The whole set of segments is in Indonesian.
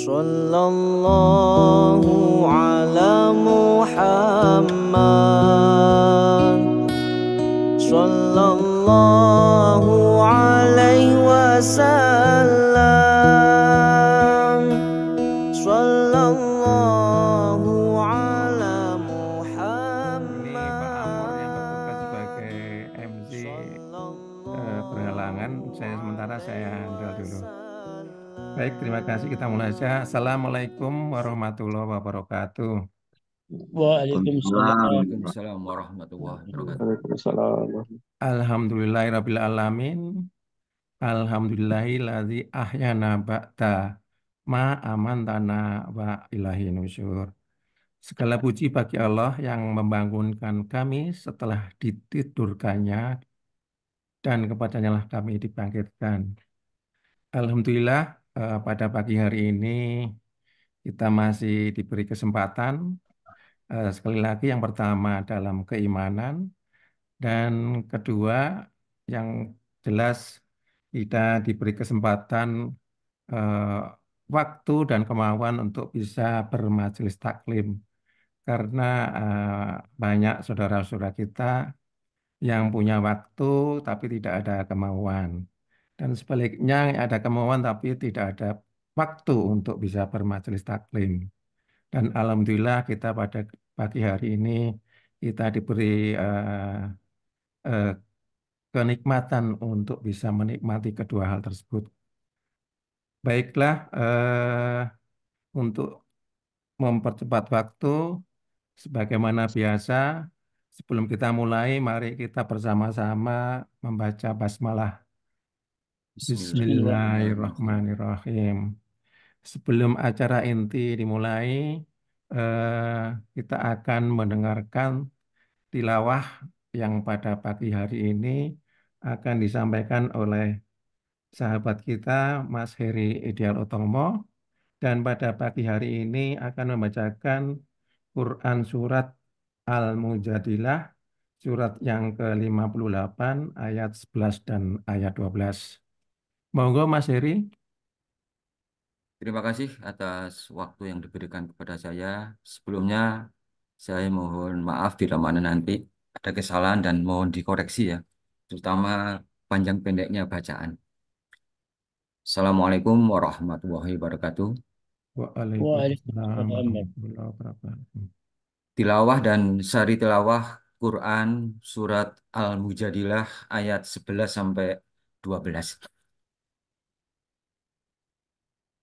Sallallahu ala Muhammad, Sallallahu alaihi wasallam, Sallallahu ala Ini Pak Amor yang bertugas sebagai Muhammad, MC Sallallahu perhalangan. Sementara saya handle alaihi dulu. Baik, terima kasih. Kita mulai wasallam. saja. Assalamualaikum warahmatullahi wabarakatuh. Waalaikumsalam. Waalaikumsalam warahmatullahi wabarakatuh. Waalaikumsalam. Alhamdulillahirabbil alamin. Alhamdulillahilladzi ahyana ba'da ma amantana wa ilahi nusyur. Segala puji bagi Allah yang membangunkan kami setelah ditidurkannya dan kepadanya lah kami dibangkitkan. Alhamdulillah, pada pagi hari ini kita masih diberi kesempatan. Sekali lagi, yang pertama dalam keimanan, dan kedua yang jelas kita diberi kesempatan, eh, waktu dan kemauan untuk bisa bermajelis taklim. Karena banyak saudara-saudara kita yang punya waktu tapi tidak ada kemauan. Dan sebaliknya ada kemauan tapi tidak ada waktu untuk bisa bermajelis taklim. Dan alhamdulillah kita pada pagi hari ini kita diberi eh, eh, kenikmatan untuk bisa menikmati kedua hal tersebut. Baiklah, untuk mempercepat waktu, sebagaimana biasa, sebelum kita mulai, mari kita bersama-sama membaca basmalah. Bismillahirrahmanirrahim. Bismillahirrahmanirrahim. Sebelum acara inti dimulai, eh, kita akan mendengarkan tilawah yang pada pagi hari ini akan disampaikan oleh sahabat kita, Mas Heri Ideal Utomo, dan pada pagi hari ini akan membacakan Quran Surat Al-Mujadilah, surat yang ke-58, ayat 11 dan ayat 12. Monggo Mas Heri. Terima kasih atas waktu yang diberikan kepada saya. Sebelumnya saya mohon maaf bila mana nanti ada kesalahan dan mohon dikoreksi ya, terutama panjang pendeknya bacaan. Assalamualaikum warahmatullahi wabarakatuh. Waalaikumsalam Waalaikumsalam. warahmatullahi wabarakatuh. Tilawah dan sari tilawah Quran surat Al-Mujadilah ayat 11 sampai 12.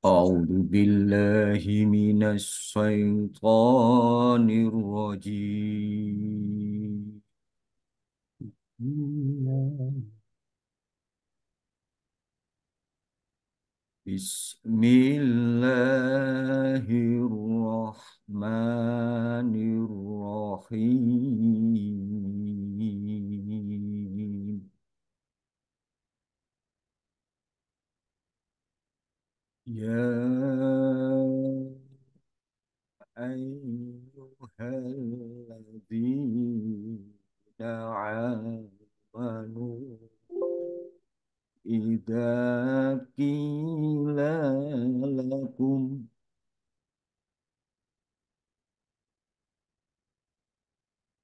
A'udzu billahi minasy syaithanir rajim. Bismillahirrahmanirrahim. Ya ayyuhalladzina amanu idza qila lakum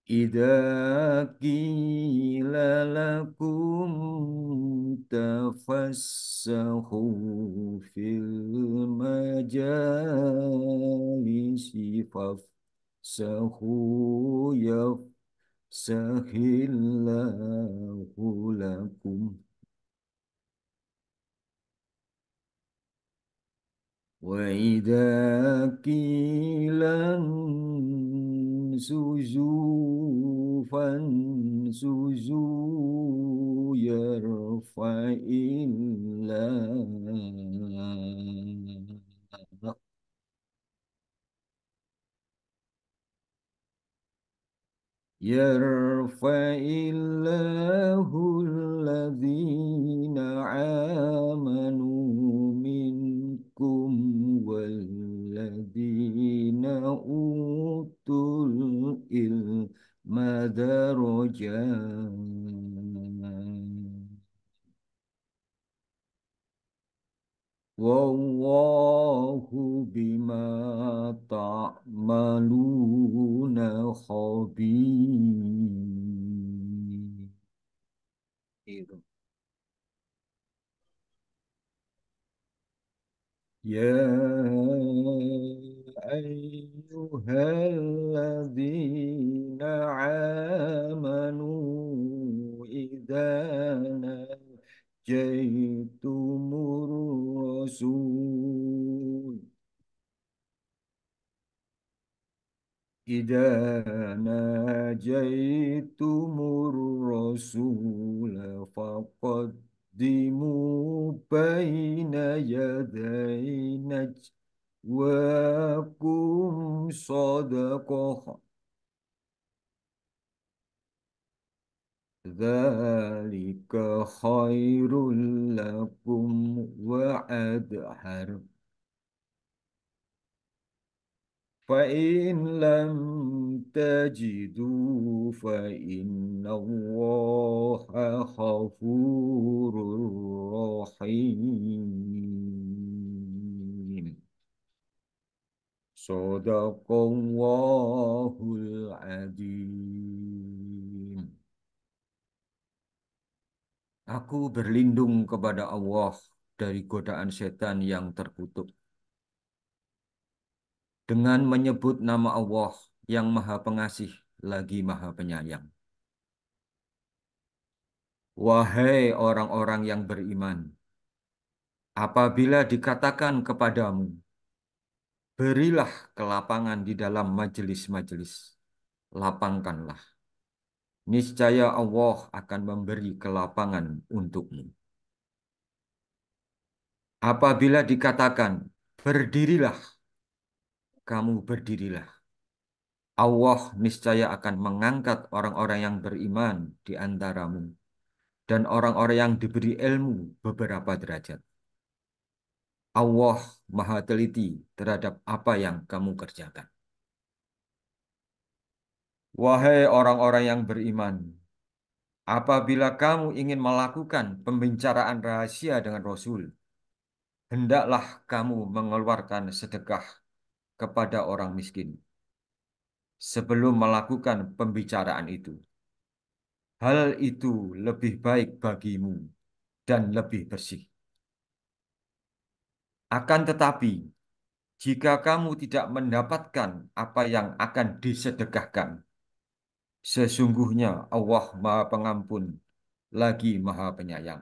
إذا قيل لكم تفسحوا في المجالس فافسحوا يفسح الله لكم وإذا قيل انشزوا فانشزوا يرفع الله الذين آمنوا منكم والذين أوتوا العلم درجات والله يا أيها الذين آمنوا ناجيتم الرسول إذا ناجيتم الرسول فقدموا بين يدي نجواكم صدقة ذلك خير لكم وأدهر فإن لم تجدوا فإن الله غفور رحيم صدق الله العظيم. Aku berlindung kepada Allah dari godaan setan yang terkutuk dengan menyebut nama Allah yang Maha Pengasih lagi Maha Penyayang. Wahai orang-orang yang beriman, apabila dikatakan kepadamu, berilah kelapangan di dalam majelis-majelis, lapangkanlah. Niscaya Allah akan memberi kelapangan untukmu. Apabila dikatakan, berdirilah, kamu berdirilah. Allah niscaya akan mengangkat orang-orang yang beriman di antaramu dan orang-orang yang diberi ilmu beberapa derajat. Allah Maha Teliti terhadap apa yang kamu kerjakan. Wahai orang-orang yang beriman, apabila kamu ingin melakukan pembicaraan rahasia dengan Rasul, hendaklah kamu mengeluarkan sedekah kepada orang miskin sebelum melakukan pembicaraan itu. Hal itu lebih baik bagimu dan lebih bersih. Akan tetapi, jika kamu tidak mendapatkan apa yang akan disedekahkan, sesungguhnya Allah Maha Pengampun lagi Maha Penyayang.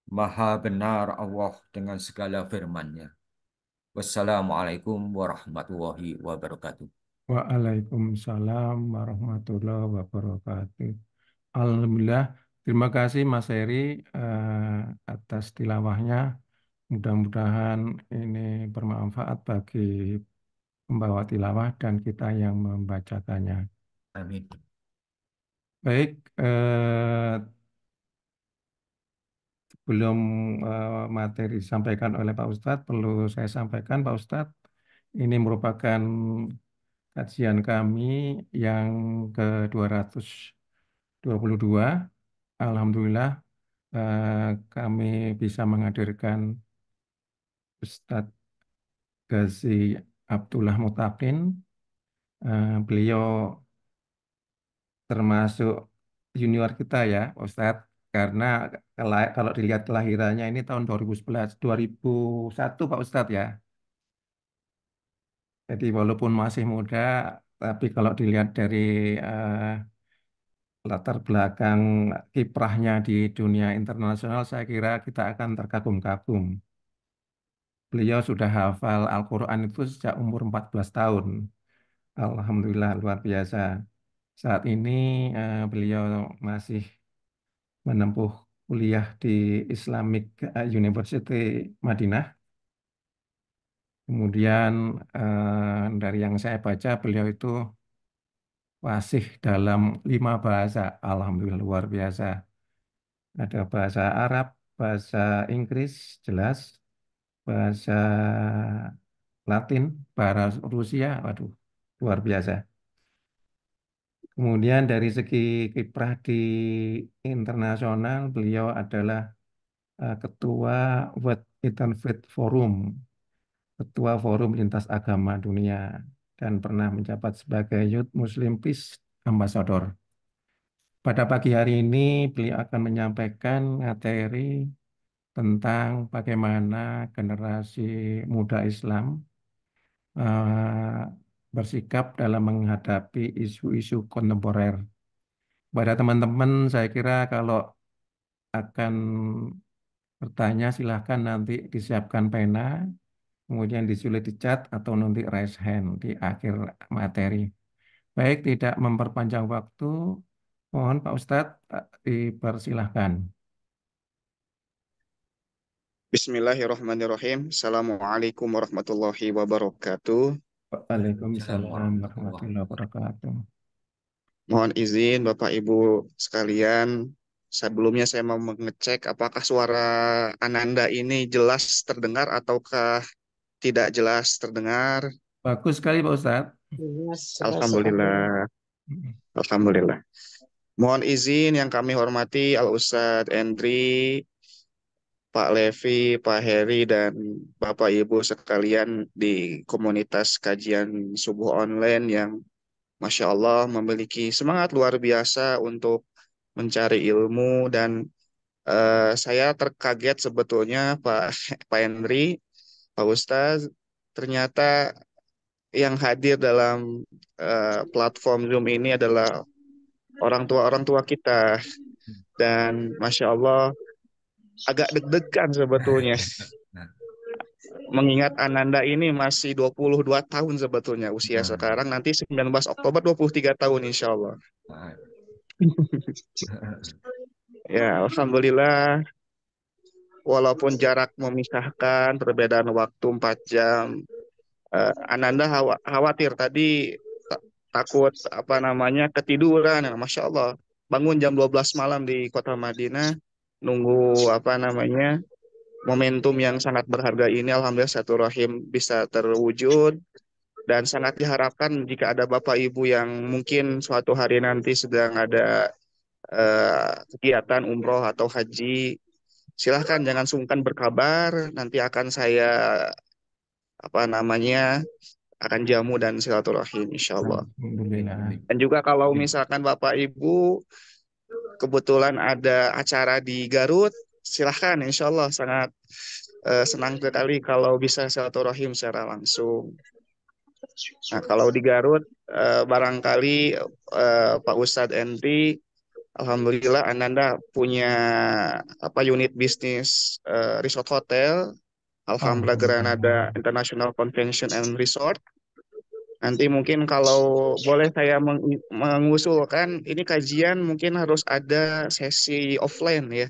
Maha benar Allah dengan segala firman-Nya. Wassalamualaikum warahmatullahi wabarakatuh. Waalaikumsalam warahmatullahi wabarakatuh. Alhamdulillah, terima kasih Mas Heri atas tilawahnya. Mudah-mudahan ini bermanfaat bagi pembawa tilawah dan kita yang membacakannya. Amin. Baik, sebelum materi disampaikan oleh Pak Ustadz, perlu saya sampaikan Pak Ustadz, ini merupakan kajian kami yang ke-222. Alhamdulillah, kami bisa menghadirkan Ustadz Ghazi Abdullah Mutakin. Beliau termasuk junior kita ya, Ustadz, karena kalau dilihat kelahirannya ini tahun 2011, 2001 Pak Ustadz ya. Jadi walaupun masih muda, tapi kalau dilihat dari latar belakang kiprahnya di dunia internasional, saya kira kita akan terkagum-kagum. Beliau sudah hafal Al-Quran itu sejak umur 14 tahun. Alhamdulillah luar biasa. Saat ini beliau masih menempuh kuliah di Islamic University Madinah. Kemudian dari yang saya baca beliau itu fasih dalam 5 bahasa. Alhamdulillah luar biasa. Ada bahasa Arab, bahasa Inggris jelas, bahasa Latin, bahasa Rusia, waduh luar biasa. Kemudian dari segi kiprah di internasional, beliau adalah Ketua World Interfaith Forum, Ketua Forum Lintas Agama Dunia, dan pernah menjabat sebagai Youth Muslim Peace Ambassador. Pada pagi hari ini, beliau akan menyampaikan materi tentang bagaimana generasi muda Islam bersikap dalam menghadapi isu-isu kontemporer. Pada teman-teman, saya kira kalau akan bertanya, silahkan nanti disiapkan pena, kemudian disulit di chat atau nanti raise hand di akhir materi. Baik, tidak memperpanjang waktu, mohon Pak Ustadz dipersilahkan. Bismillahirrahmanirrahim. Assalamualaikum warahmatullahi wabarakatuh. Waalaikumsalam Assalamualaikum warahmatullahi wabarakatuh. Mohon izin Bapak Ibu sekalian, sebelumnya saya mau mengecek apakah suara Ananda ini jelas terdengar ataukah tidak jelas terdengar. Bagus sekali Pak Ustadz. Alhamdulillah. Alhamdulillah. Mohon izin yang kami hormati Al Ustadz Endri, Pak Levi, Pak Heri, dan Bapak Ibu sekalian di komunitas kajian subuh online yang Masya Allah memiliki semangat luar biasa untuk mencari ilmu. Dan saya terkaget sebetulnya Pak Henry, Pak Ustadz, ternyata yang hadir dalam platform Zoom ini adalah orang tua kita. Dan Masya Allah agak deg-degan sebetulnya. Mengingat Ananda ini masih 22 tahun sebetulnya usia sekarang, nanti 19 Oktober 23 tahun insya Allah. Ya, Alhamdulillah, walaupun jarak memisahkan, perbedaan waktu 4 jam, Ananda khawatir tadi takut ketiduran. Ya, Masya Allah, bangun jam 12 malam di kota Madinah, nunggu momentum yang sangat berharga ini. Alhamdulillah satu rahim bisa terwujud, dan sangat diharapkan jika ada Bapak Ibu yang mungkin suatu hari nanti sedang ada kegiatan umroh atau haji, silahkan jangan sungkan berkabar, nanti akan saya akan jamu dan silaturahim insya Allah. Alhamdulillah. Dan juga kalau misalkan Bapak Ibu kebetulan ada acara di Garut, silahkan insya Allah sangat senang sekali kalau bisa silaturahim secara langsung. Nah, kalau di Garut barangkali Pak Ustadz Endri, Alhamdulillah Ananda punya unit bisnis resort hotel, Alhambra Granada International Convention and Resort. Nanti mungkin kalau boleh saya mengusulkan, ini kajian mungkin harus ada sesi offline ya.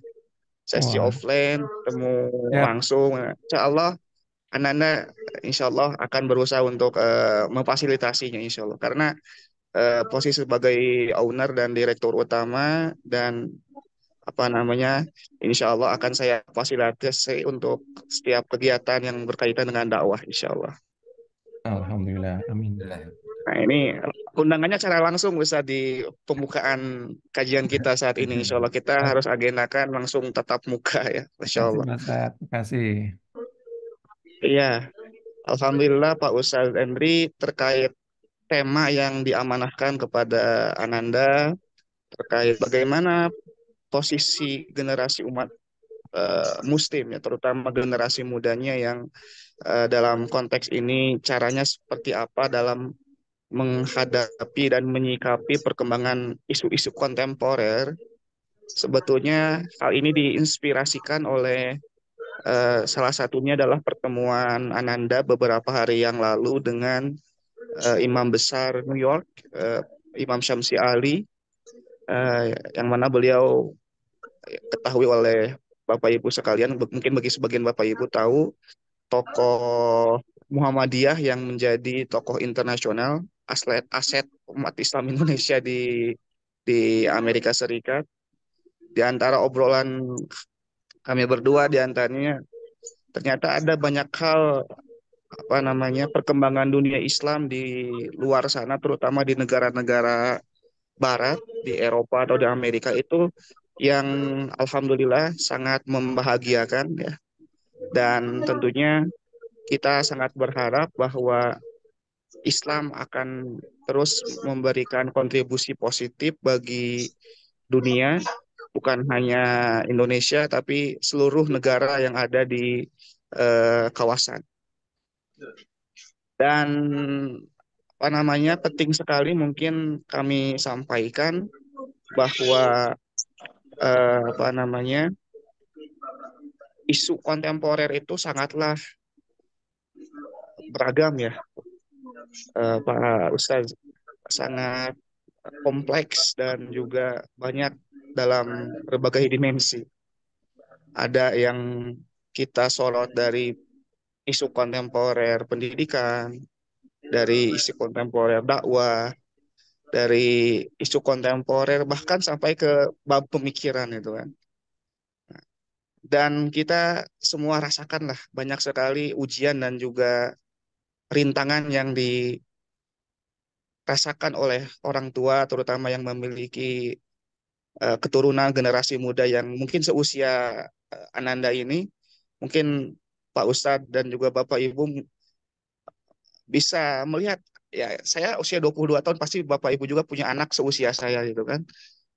Sesi offline, temu langsung. Insya Allah, Ananda insya Allah akan berusaha untuk memfasilitasinya insya Allah. Karena posisi sebagai owner dan direktur utama dan insya Allah akan saya fasilitasi untuk setiap kegiatan yang berkaitan dengan dakwah insya Allah. Alhamdulillah, amin. Nah, ini undangannya secara langsung bisa di pembukaan kajian kita saat ini. Insya Allah kita harus agendakan langsung tatap muka ya. Masya Allah. Terima kasih. Iya, Alhamdulillah Pak Ustadz Endri, terkait tema yang diamanahkan kepada Ananda terkait bagaimana posisi generasi umat Muslim ya, terutama generasi mudanya yang dalam konteks ini caranya seperti apa dalam menghadapi dan menyikapi perkembangan isu-isu kontemporer. Sebetulnya hal ini diinspirasikan oleh salah satunya adalah pertemuan Ananda beberapa hari yang lalu dengan Imam Besar New York, Imam Syamsi Ali, yang mana beliau ketahui oleh Bapak Ibu sekalian, mungkin bagi sebagian Bapak Ibu tahu, tokoh Muhammadiyah yang menjadi tokoh internasional, aset umat Islam Indonesia di Amerika Serikat. Di antara obrolan kami berdua, di antaranya ternyata ada banyak hal perkembangan dunia Islam di luar sana, terutama di negara-negara Barat, di Eropa atau di Amerika itu yang alhamdulillah sangat membahagiakan ya. Dan tentunya kita sangat berharap bahwa Islam akan terus memberikan kontribusi positif bagi dunia, bukan hanya Indonesia tapi seluruh negara yang ada di kawasan. Dan apa namanya, penting sekali mungkin kami sampaikan bahwa apa namanya, isu kontemporer itu sangatlah beragam ya, Pak Ustadz, sangat kompleks dan juga banyak dalam berbagai dimensi. Ada yang kita sorot dari isu kontemporer pendidikan, dari isu kontemporer dakwah, dari isu kontemporer bahkan sampai ke bab pemikiran itu kan. Dan kita semua rasakan lah banyak sekali ujian dan juga rintangan yang dirasakan oleh orang tua, terutama yang memiliki keturunan generasi muda yang mungkin seusia Ananda ini. Mungkin Pak Ustadz dan juga Bapak Ibu bisa melihat, ya saya usia 22 tahun, pasti Bapak Ibu juga punya anak seusia saya gitu kan.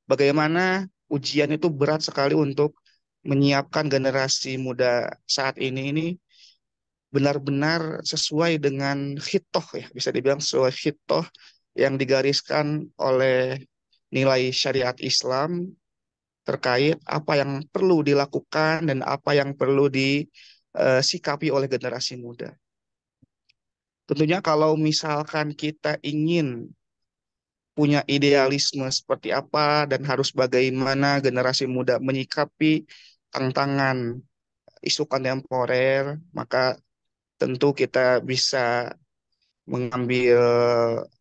Bagaimana ujian itu berat sekali untuk menyiapkan generasi muda saat ini benar-benar sesuai dengan hitoh ya, bisa dibilang sesuai hitoh yang digariskan oleh nilai syariat Islam terkait apa yang perlu dilakukan dan apa yang perlu disikapi oleh generasi muda. Tentunya kalau misalkan kita ingin punya idealisme seperti apa dan harus bagaimana generasi muda menyikapi tantangan isu kontemporer, maka tentu kita bisa mengambil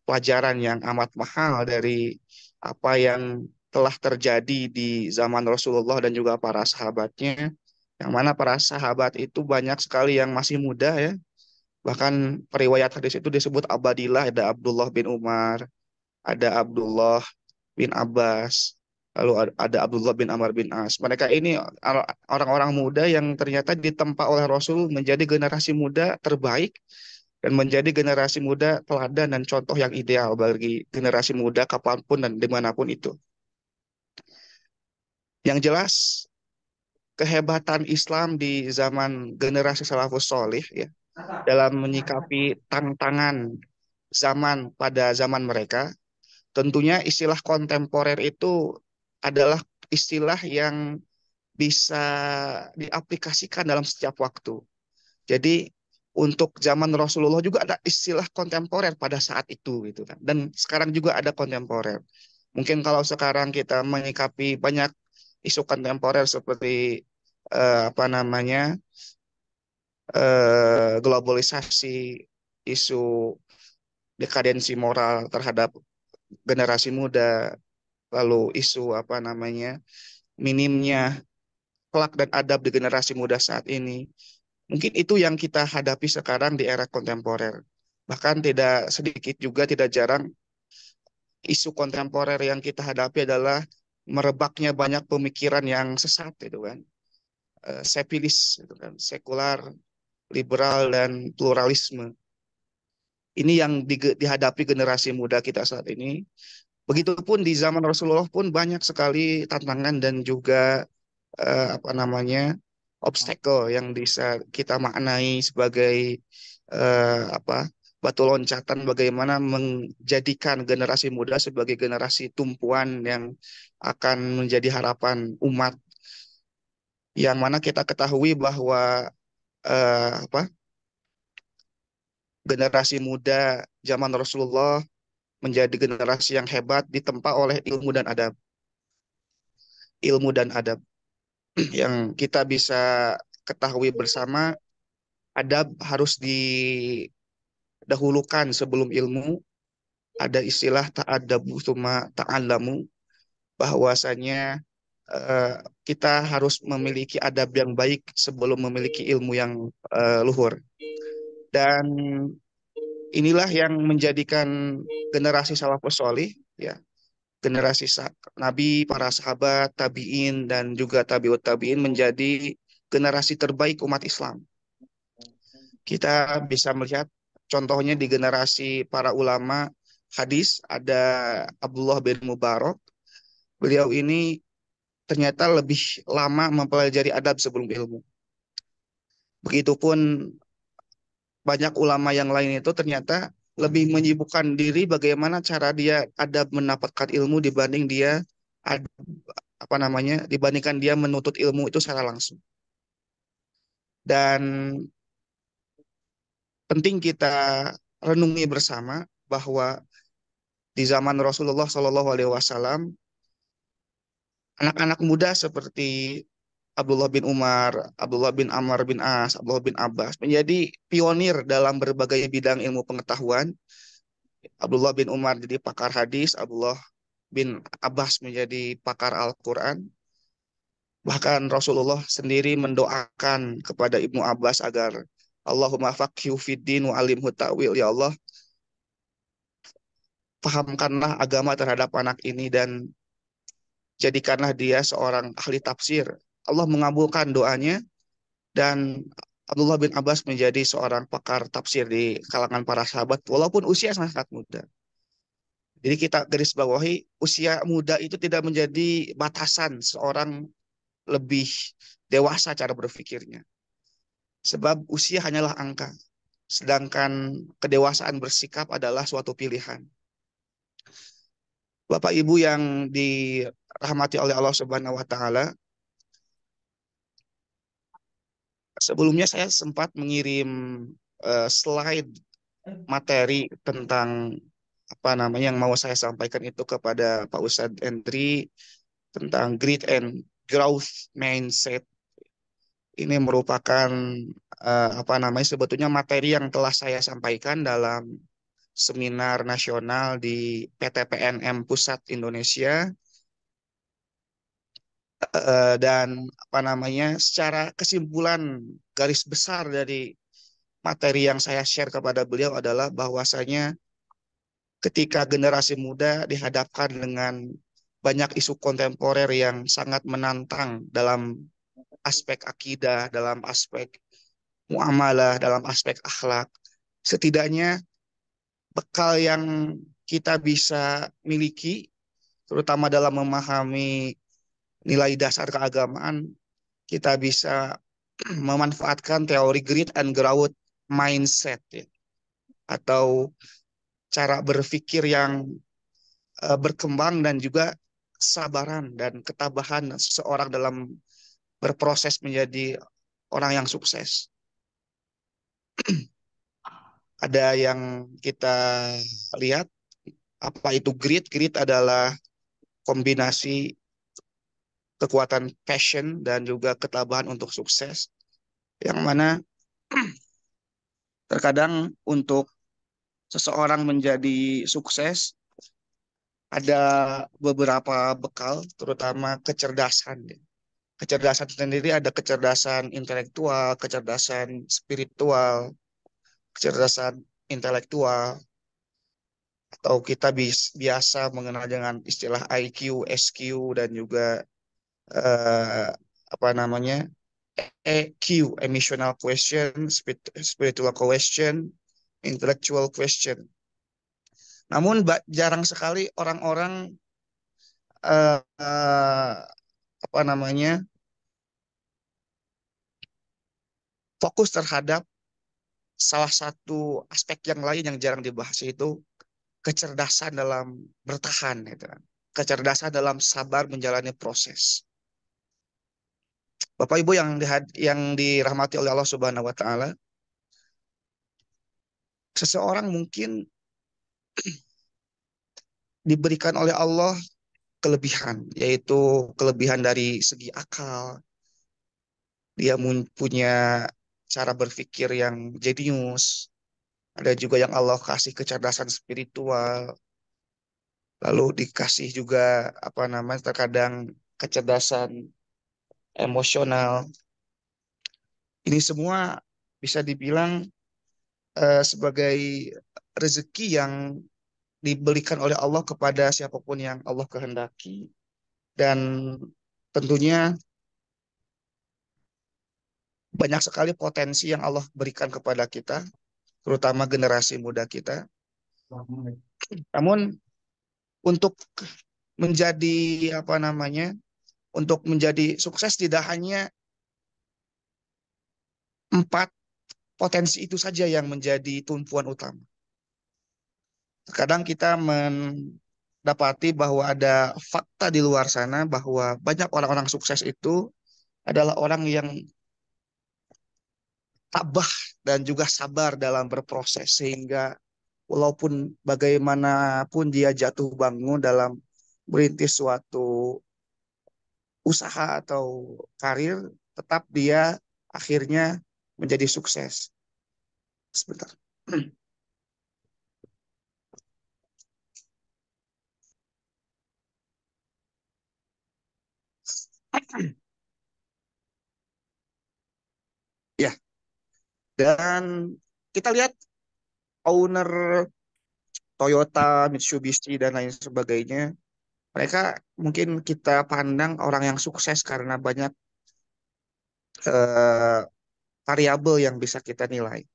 pelajaran yang amat mahal dari apa yang telah terjadi di zaman Rasulullah dan juga para sahabatnya, yang mana para sahabat itu banyak sekali yang masih muda ya. Bahkan periwayat hadis itu disebut abadilah, ada Abdullah bin Umar, ada Abdullah bin Abbas, lalu ada Abdullah bin Amr bin As. Mereka ini orang-orang muda yang ternyata ditempa oleh Rasul menjadi generasi muda terbaik dan menjadi generasi muda teladan dan contoh yang ideal bagi generasi muda kapanpun dan dimanapun itu. Yang jelas, kehebatan Islam di zaman generasi salafus solih ya, dalam menyikapi tantangan zaman pada zaman mereka, tentunya istilah kontemporer itu adalah istilah yang bisa diaplikasikan dalam setiap waktu. Jadi untuk zaman Rasulullah juga ada istilah kontemporer pada saat itu gitu kan. Dan sekarang juga ada kontemporer. Mungkin kalau sekarang kita menyikapi banyak isu kontemporer seperti apa namanya, globalisasi, isu dekadensi moral terhadap generasi muda, lalu isu apa namanya, minimnya akhlak dan adab di generasi muda saat ini. Mungkin itu yang kita hadapi sekarang di era kontemporer. Bahkan tidak sedikit juga, tidak jarang, isu kontemporer yang kita hadapi adalah merebaknya banyak pemikiran yang sesat itu kan. Sepilis itu kan, sekular, liberal dan pluralisme. Ini yang dihadapi generasi muda kita saat ini. Begitupun di zaman Rasulullah pun banyak sekali tantangan dan juga apa namanya, obstacle yang bisa kita maknai sebagai apa, batu loncatan bagaimana menjadikan generasi muda sebagai generasi tumpuan yang akan menjadi harapan umat, yang mana kita ketahui bahwa apa, generasi muda zaman Rasulullah menjadi generasi yang hebat ditempa oleh ilmu dan adab. Ilmu dan adab yang kita bisa ketahui bersama, adab harus didahulukan sebelum ilmu. Ada istilah ta'adabu tsumma ta'allamu, bahwasanya kita harus memiliki adab yang baik sebelum memiliki ilmu yang luhur. Dan inilah yang menjadikan generasi salafus sholih ya, generasi Nabi, para sahabat, tabi'in, dan juga tabi'ut tabi'in menjadi generasi terbaik umat Islam. Kita bisa melihat contohnya di generasi para ulama hadis, ada Abdullah bin Mubarak. Beliau ini ternyata lebih lama mempelajari adab sebelum ilmu. Begitupun banyak ulama yang lain itu ternyata lebih menyibukkan diri bagaimana cara dia adab mendapatkan ilmu dibanding dia ad- dibandingkan dia menuntut ilmu itu secara langsung. Dan penting kita renungi bersama bahwa di zaman Rasulullah Shallallahu Alaihi Wasallam anak-anak muda seperti Abdullah bin Umar, Abdullah bin Amr bin As, Abdullah bin Abbas menjadi pionir dalam berbagai bidang ilmu pengetahuan. Abdullah bin Umar jadi pakar hadis, Abdullah bin Abbas menjadi pakar Al-Quran. Bahkan Rasulullah sendiri mendoakan kepada Ibnu Abbas agar Allahumma faqihhu fiddin wa alimhu ta'wil. Ya Allah, pahamkanlah agama terhadap anak ini dan jadikanlah dia seorang ahli tafsir. Allah mengabulkan doanya dan Abdullah bin Abbas menjadi seorang pakar tafsir di kalangan para sahabat walaupun usia sangat muda. Jadi kita garis bawahi usia muda itu tidak menjadi batasan seorang lebih dewasa cara berpikirnya. Sebab usia hanyalah angka. Sedangkan kedewasaan bersikap adalah suatu pilihan. Bapak Ibu yang dirahmati oleh Allah Subhanahu wa taala, sebelumnya saya sempat mengirim slide materi tentang yang mau saya sampaikan itu kepada Pak Ustadz Endri tentang Grit and Growth Mindset. Ini merupakan sebetulnya materi yang telah saya sampaikan dalam seminar nasional di PTPNM Pusat Indonesia. Dan secara kesimpulan garis besar dari materi yang saya share kepada beliau adalah bahwasanya ketika generasi muda dihadapkan dengan banyak isu kontemporer yang sangat menantang dalam aspek akidah, dalam aspek muamalah, dalam aspek akhlak, setidaknya bekal yang kita bisa miliki, terutama dalam memahami nilai dasar keagamaan, kita bisa memanfaatkan teori grit and growth mindset, ya, atau cara berpikir yang berkembang dan juga kesabaran dan ketabahan seseorang dalam berproses menjadi orang yang sukses. Ada yang kita lihat, apa itu grit? Grit adalah kombinasi kekuatan passion dan juga ketabahan untuk sukses. Yang mana terkadang untuk seseorang menjadi sukses ada beberapa bekal, terutama kecerdasan. Kecerdasan sendiri ada kecerdasan intelektual, kecerdasan spiritual, kecerdasan intelektual, atau kita biasa mengenal dengan istilah IQ, SQ, dan juga eh, EQ, emotional question, spiritual question, intellectual question. Namun jarang sekali orang-orang eh, eh, fokus terhadap salah satu aspek yang lain yang jarang dibahas, yaitu kecerdasan dalam bertahan, gitu kan. Kecerdasan dalam sabar menjalani proses. Bapak Ibu yang dirahmati oleh Allah Subhanahu wa taala, seseorang mungkin diberikan oleh Allah kelebihan, yaitu kelebihan dari segi akal. Dia punya cara berpikir yang jenius. Ada juga yang Allah kasih kecerdasan spiritual. Lalu dikasih juga terkadang kecerdasan emosional. Ini semua bisa dibilang sebagai rezeki yang diberikan oleh Allah kepada siapapun yang Allah kehendaki. Dan tentunya banyak sekali potensi yang Allah berikan kepada kita, terutama generasi muda kita. Namun untuk menjadi untuk menjadi sukses tidak hanya 4 potensi itu saja yang menjadi tumpuan utama. Terkadang kita mendapati bahwa ada fakta di luar sana bahwa banyak orang-orang sukses itu adalah orang yang tabah dan juga sabar dalam berproses, sehingga walaupun bagaimanapun dia jatuh bangun dalam merintis suatu usaha atau karir, tetap dia akhirnya menjadi sukses. Sebentar. Ya, dan kita lihat owner Toyota, Mitsubishi, dan lain sebagainya. Mereka mungkin kita pandang orang yang sukses karena banyak eh, variabel yang bisa kita nilai.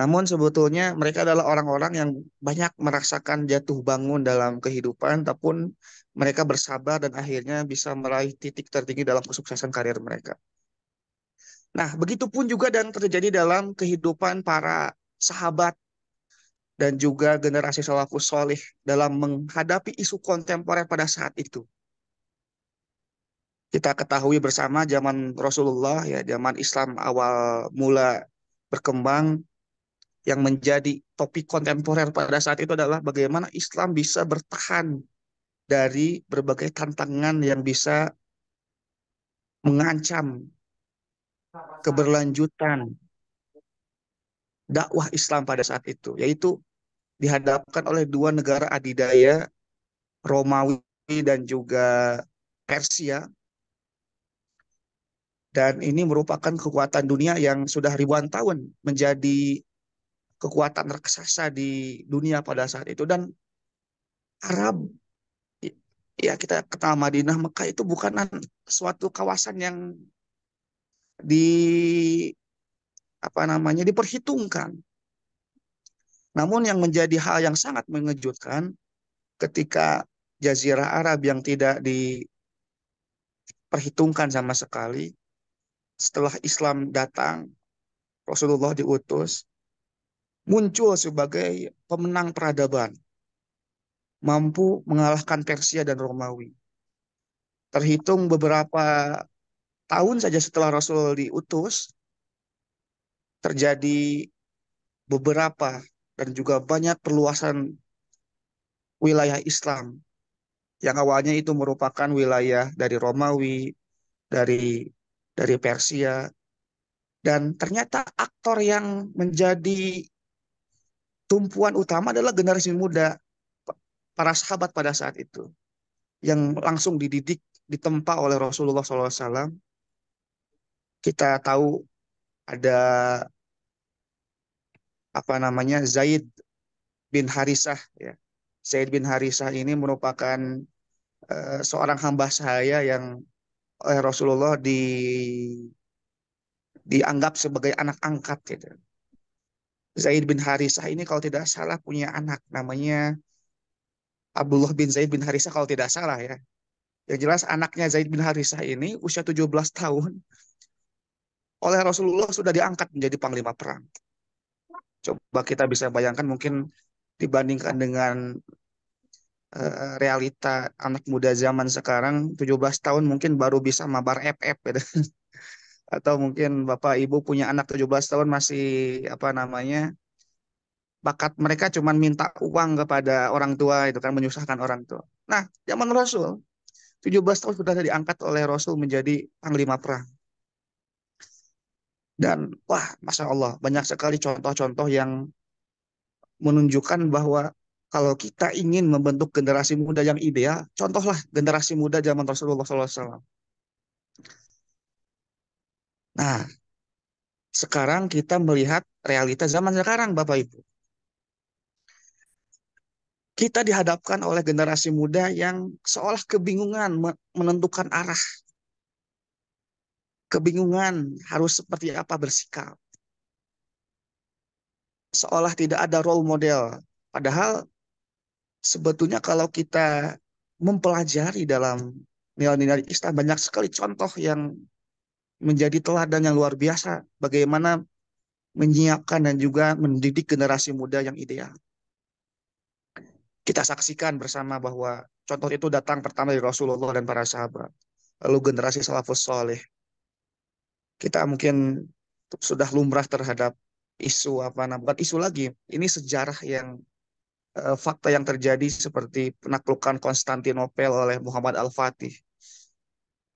Namun sebetulnya mereka adalah orang-orang yang banyak merasakan jatuh bangun dalam kehidupan, ataupun mereka bersabar dan akhirnya bisa meraih titik tertinggi dalam kesuksesan karir mereka. Nah, begitupun juga dan terjadi dalam kehidupan para sahabat dan juga generasi salafus solih dalam menghadapi isu kontemporer pada saat itu. Kita ketahui bersama zaman Rasulullah, ya, zaman Islam awal mula berkembang, yang menjadi topik kontemporer pada saat itu adalah bagaimana Islam bisa bertahan dari berbagai tantangan yang bisa mengancam keberlanjutan dakwah Islam pada saat itu, yaitu dihadapkan oleh 2 negara adidaya, Romawi dan juga Persia, dan ini merupakan kekuatan dunia yang sudah ribuan tahun menjadi kekuatan raksasa di dunia pada saat itu. Dan Arab, ya, kita kenal Madinah, Mekah itu bukan suatu kawasan yang di diperhitungkan. Namun yang menjadi hal yang sangat mengejutkan ketika Jazirah Arab yang tidak diperhitungkan sama sekali, setelah Islam datang, Rasulullah diutus, muncul sebagai pemenang peradaban, mampu mengalahkan Persia dan Romawi. Terhitung beberapa tahun saja setelah Rasul diutus, terjadi beberapa dan juga banyak perluasan wilayah Islam yang awalnya itu merupakan wilayah dari Romawi, dari Persia, dan ternyata aktor yang menjadi tumpuan utama adalah generasi muda, para sahabat pada saat itu, yang langsung dididik, ditempa oleh Rasulullah SAW. Kita tahu ada Zaid bin Harisah, ya. Zaid bin Harisah ini merupakan seorang hamba sahaya yang oleh Rasulullah dianggap sebagai anak angkat, gitu. Zaid bin Harisah ini kalau tidak salah punya anak namanya Abdullah bin Zaid bin Harisah kalau tidak salah, ya. Yang jelas anaknya Zaid bin Harisah ini usia 17 tahun oleh Rasulullah sudah diangkat menjadi panglima perang. Coba kita bisa bayangkan, mungkin dibandingkan dengan realita anak muda zaman sekarang, 17 tahun mungkin baru bisa mabar FF, gitu. Atau mungkin Bapak Ibu punya anak 17 tahun masih bakat mereka cuman minta uang kepada orang tua, itu kan menyusahkan orang tua. Nah, zaman Rasul 17 tahun sudah diangkat oleh Rasul menjadi panglima perang. Dan wah, Masya Allah, banyak sekali contoh-contoh yang menunjukkan bahwa kalau kita ingin membentuk generasi muda yang ideal, contohlah generasi muda zaman Rasulullah SAW. Nah, sekarang kita melihat realita zaman sekarang, Bapak Ibu. Kita dihadapkan oleh generasi muda yang seolah kebingungan menentukan arah. Kebingungan harus seperti apa bersikap. Seolah tidak ada role model. Padahal sebetulnya kalau kita mempelajari dalam nilai-nilai Islam, banyak sekali contoh yang menjadi teladan yang luar biasa bagaimana menyiapkan dan juga mendidik generasi muda yang ideal. Kita saksikan bersama bahwa contoh itu datang pertama dari Rasulullah dan para sahabat. Lalu generasi salafus soleh. Kita mungkin sudah lumrah terhadap isu apa namanya, bukan isu lagi. Ini sejarah yang fakta yang terjadi seperti penaklukan Konstantinopel oleh Muhammad Al-Fatih.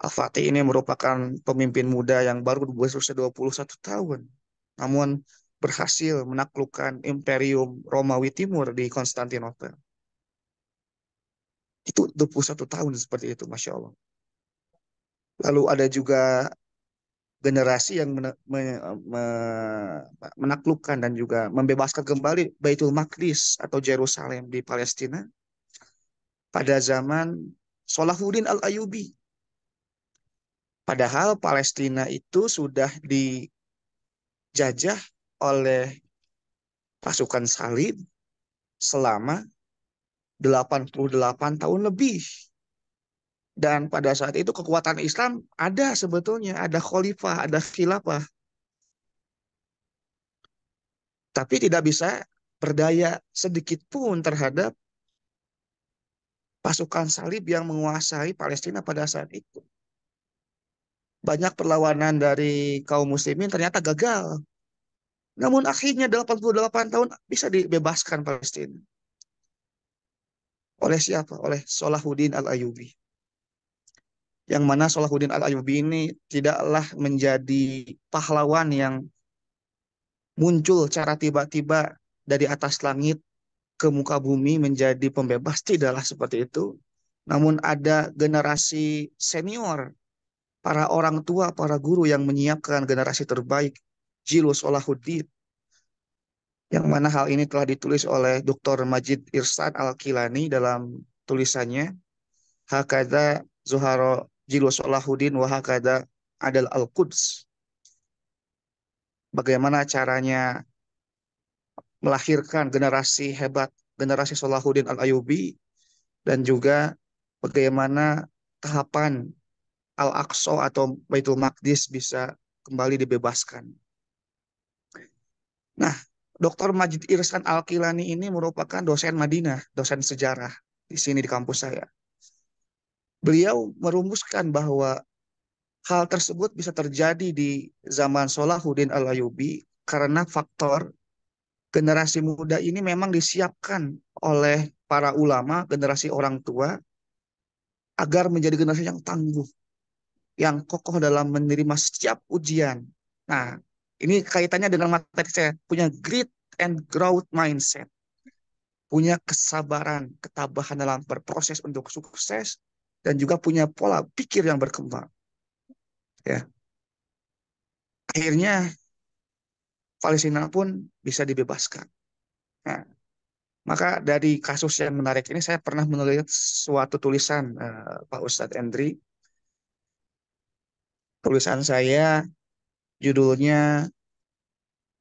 Al-Fatih ini merupakan pemimpin muda yang baru berusia 21 tahun. Namun berhasil menaklukkan Imperium Romawi Timur di Konstantinopel. Itu 21 tahun seperti itu, Masya Allah. Lalu ada juga generasi yang menaklukkan dan juga membebaskan kembali Baitul Maqdis atau Yerusalem di Palestina pada zaman Salahuddin Al-Ayyubi. Padahal Palestina itu sudah dijajah oleh pasukan salib selama 88 tahun lebih. Dan pada saat itu kekuatan Islam ada sebetulnya, ada khalifah, ada khilafah. Tapi tidak bisa berdaya sedikit pun terhadap pasukan salib yang menguasai Palestina pada saat itu. Banyak perlawanan dari kaum muslimin ternyata gagal. Namun akhirnya 88 tahun bisa dibebaskan Palestina. Oleh siapa? Oleh Salahuddin Al-Ayyubi. Yang mana Salahuddin Al-Ayyubi ini tidaklah menjadi pahlawan yang muncul secara tiba-tiba dari atas langit ke muka bumi menjadi pembebas, tidaklah seperti itu. Namun ada generasi senior, para orang tua, para guru yang menyiapkan generasi terbaik, Jilu Salahuddin. Yang mana hal ini telah ditulis oleh Dr. Majid Irsan Al-Kilani dalam tulisannya Hakada Zuharo Jilu Salahuddin wa Hakada Adal Al-Quds. Bagaimana caranya melahirkan generasi hebat, generasi Salahuddin Al-Ayyubi, dan juga bagaimana tahapan Al-Aqsa atau Baitul Maqdis bisa kembali dibebaskan. Nah, Dr. Majid Irsan Al-Kilani ini merupakan dosen Madinah, dosen sejarah di sini di kampus saya. Beliau merumuskan bahwa hal tersebut bisa terjadi di zaman Salahuddin Al-Ayyubi karena faktor generasi muda ini memang disiapkan oleh para ulama, generasi orang tua, agar menjadi generasi yang tangguh, yang kokoh dalam menerima setiap ujian. Nah, ini kaitannya dengan materi saya, punya grit and growth mindset, punya kesabaran, ketabahan dalam berproses untuk sukses, dan juga punya pola pikir yang berkembang. Ya. Akhirnya Palestina pun bisa dibebaskan. Nah, maka dari kasus yang menarik ini saya pernah menulis suatu tulisan, Pak Ustadz Endri. Tulisan saya judulnya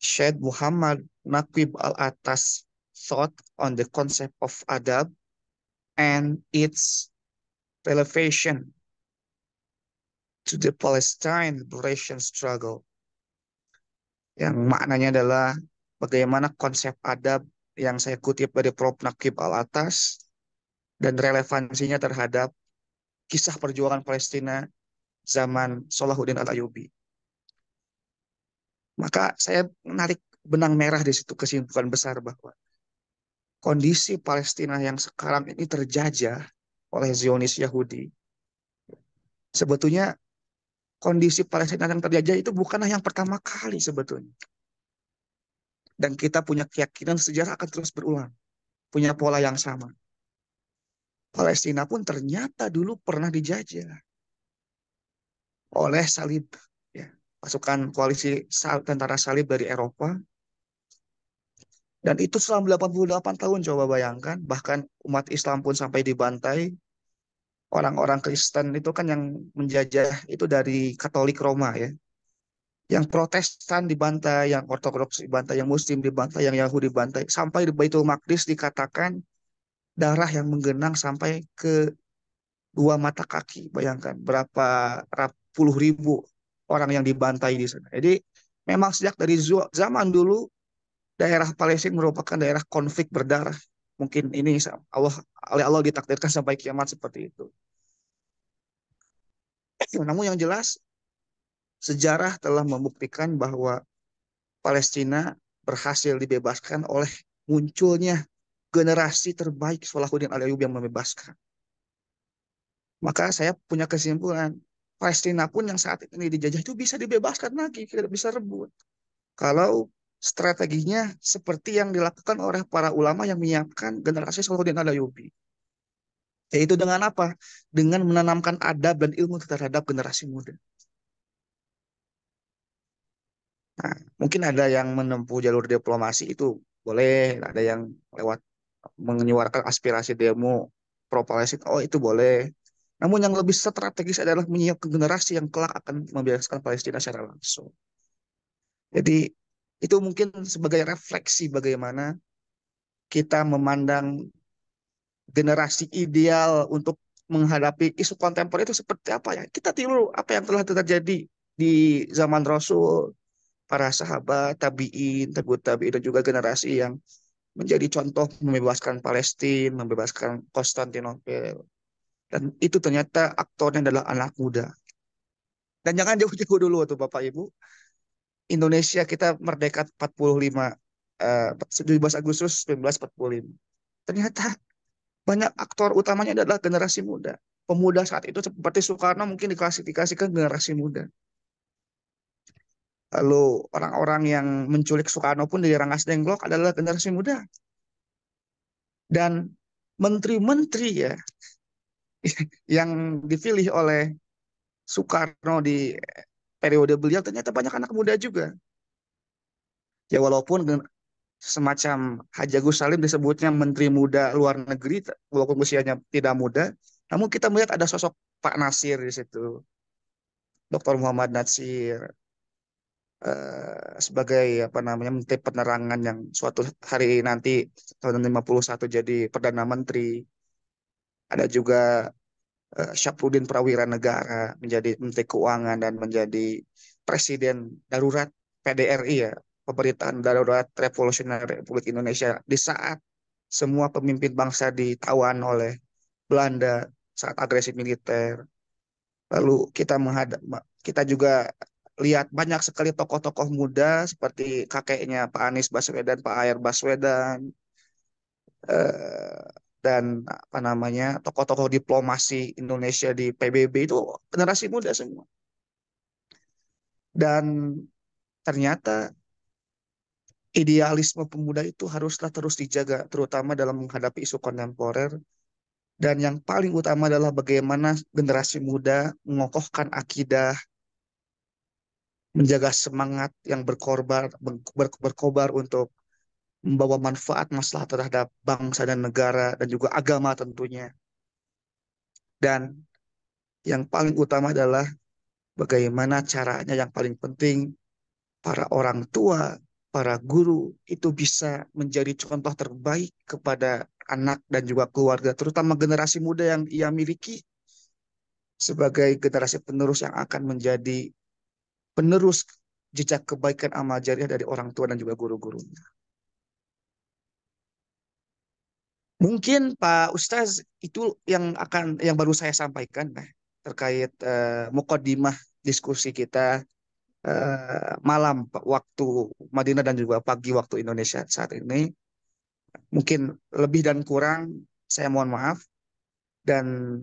Syed Muhammad Naqib Al-Atas Thought on the Concept of Adab and its Relation to the Palestine Liberation Struggle. Yang maknanya adalah bagaimana konsep adab yang saya kutip dari Prof. Naqib Al-Atas dan relevansinya terhadap kisah perjuangan Palestina zaman Salahuddin Al-Ayyubi. Maka saya menarik benang merah di situ, kesimpulan besar bahwa kondisi Palestina yang sekarang ini terjajah oleh Zionis Yahudi. Sebetulnya kondisi Palestina yang terjajah itu bukanlah yang pertama kali sebetulnya. Dan kita punya keyakinan sejarah akan terus berulang. Punya pola yang sama. Palestina pun ternyata dulu pernah dijajah oleh salib, ya, pasukan koalisi tentara salib dari Eropa. Dan itu selama 88 tahun, coba bayangkan. Bahkan umat Islam pun sampai dibantai. Orang-orang Kristen itu kan yang menjajah itu dari Katolik Roma, ya. Yang Protestan dibantai, yang Ortodoks dibantai, yang Muslim dibantai, yang Yahudi dibantai. Sampai di Baitul Maqdis dikatakan darah yang menggenang sampai ke 2 mata kaki. Bayangkan berapa puluh ribu orang yang dibantai di sana. Jadi memang sejak dari zaman dulu daerah Palestina merupakan daerah konflik berdarah. Mungkin ini Allah oleh Allah ditakdirkan sampai kiamat seperti itu. Namun yang jelas sejarah telah membuktikan bahwa Palestina berhasil dibebaskan oleh munculnya generasi terbaik Salahuddin Al-Ayyubi yang membebaskan. Maka saya punya kesimpulan, Palestina pun yang saat ini dijajah itu bisa dibebaskan lagi, kita bisa rebut. Kalau strateginya seperti yang dilakukan oleh para ulama yang menyiapkan generasi Salahuddin Al-Ayyubi. Yaitu dengan apa? Dengan menanamkan adab dan ilmu terhadap generasi muda. Nah, mungkin ada yang menempuh jalur diplomasi itu boleh, ada yang lewat menyuarakan aspirasi demo pro Palestina, oh itu boleh. Namun yang lebih strategis adalah menyiapkan generasi yang kelak akan membebaskan Palestina secara langsung. Jadi itu mungkin sebagai refleksi bagaimana kita memandang generasi ideal untuk menghadapi isu kontemporer itu seperti apa ya. Kita tiru apa yang telah terjadi di zaman Rasul, para sahabat, tabi'in, tabi'in dan juga generasi yang menjadi contoh membebaskan Palestina, membebaskan Konstantinopel. Dan itu ternyata aktornya adalah anak muda. Dan jangan jauh-jauh dulu tuh Bapak Ibu. Indonesia kita merdeka 45 17 Agustus 1945. Ternyata banyak aktor utamanya adalah generasi muda. Pemuda saat itu seperti Soekarno mungkin diklasifikasikan generasi muda. Lalu orang-orang yang menculik Soekarno pun dari Rangkas Dengklok adalah generasi muda. Dan menteri-menteri ya yang dipilih oleh Soekarno di periode beliau ternyata banyak anak muda juga. Ya walaupun semacam Haji Agus Salim disebutnya menteri muda luar negeri, walaupun usianya tidak muda, namun kita melihat ada sosok Pak Nasir di situ, Dr. Muhammad Nasir, sebagai apa namanya Menteri Penerangan yang suatu hari nanti tahun 51 jadi Perdana Menteri. Ada juga Syafruddin Prawira Negara menjadi Menteri Keuangan dan menjadi Presiden Darurat PDRI ya, Pemerintahan Darurat Revolusioner Republik Indonesia di saat semua pemimpin bangsa ditawan oleh Belanda saat agresi militer. Lalu kita juga lihat banyak sekali tokoh-tokoh muda seperti kakeknya Pak Anies Baswedan, Pak Ayer Baswedan, eh, dan apa namanya tokoh-tokoh diplomasi Indonesia di PBB itu generasi muda semua. Dan ternyata idealisme pemuda itu haruslah terus dijaga, terutama dalam menghadapi isu kontemporer. Dan yang paling utama adalah bagaimana generasi muda mengokohkan akidah, menjaga semangat yang berkobar untuk membawa manfaat masalah terhadap bangsa dan negara dan juga agama tentunya. Dan yang paling utama adalah bagaimana caranya yang paling penting para orang tua, para guru itu bisa menjadi contoh terbaik kepada anak dan juga keluarga, terutama generasi muda yang ia miliki sebagai generasi penerus yang akan menjadi penerus jejak kebaikan amal jariah dari orang tua dan juga guru-gurunya. Mungkin Pak Ustaz itu yang baru saya sampaikan terkait mukaddimah diskusi kita malam waktu Madinah dan juga pagi waktu Indonesia saat ini. Mungkin lebih dan kurang saya mohon maaf, dan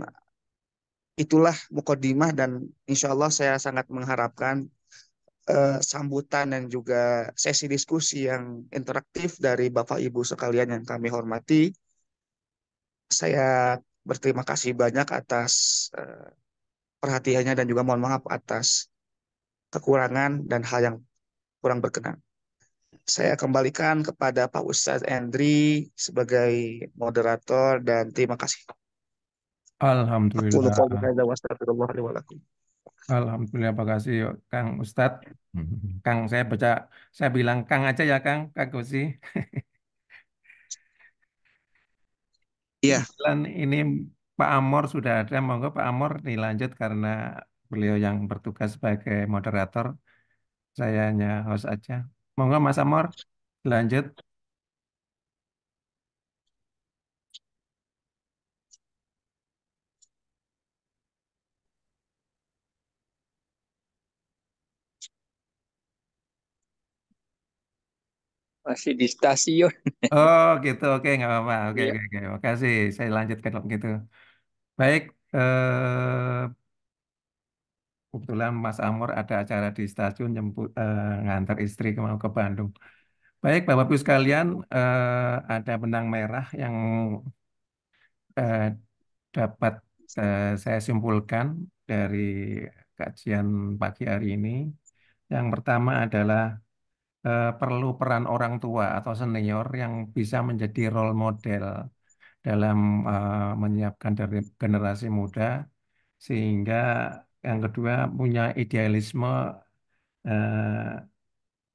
itulah mukaddimah, dan insya Allah saya sangat mengharapkan sambutan dan juga sesi diskusi yang interaktif dari Bapak Ibu sekalian yang kami hormati. Saya berterima kasih banyak atas perhatiannya dan juga mohon maaf atas kekurangan dan hal yang kurang berkenan. Saya kembalikan kepada Pak Ustadz Endri sebagai moderator dan terima kasih. Alhamdulillah. Alhamdulillah, terima kasih Kang Ustadz. Kang, saya bilang Kang aja ya Kang Gusi. Iya. Kebetulan ini Pak Amor sudah ada, monggo Pak Amor dilanjut karena beliau yang bertugas sebagai moderator, saya hanya host aja. Monggo Mas Amor, lanjut. Masih di stasiun. Oh gitu, oke nggak apa-apa. Oke, Iya. oke, oke. Makasih, saya lanjutkan kalau gitu. Baik, kebetulan Mas Amor ada acara di stasiun jemput ngantar istri mau ke Bandung. Baik, Bapak Ibu sekalian, ada benang merah yang eh, dapat saya simpulkan dari kajian pagi hari ini. Yang pertama adalah perlu peran orang tua atau senior yang bisa menjadi role model dalam menyiapkan dari generasi muda, sehingga yang kedua punya idealisme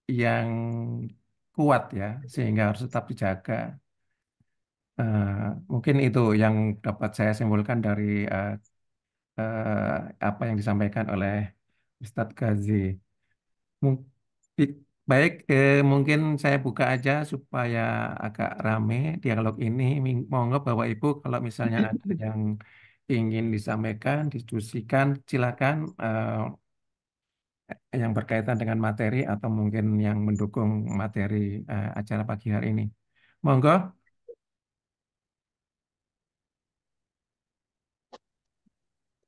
yang kuat ya, sehingga harus tetap dijaga. Eh, Mungkin itu yang dapat saya simpulkan dari apa yang disampaikan oleh Ustadz Gazi. Mung- Baik, mungkin saya buka aja supaya agak rame dialog ini. Monggo Bapak Ibu, kalau misalnya ada yang ingin disampaikan, diskusikan, silakan yang berkaitan dengan materi atau mungkin yang mendukung materi acara pagi hari ini. Monggo,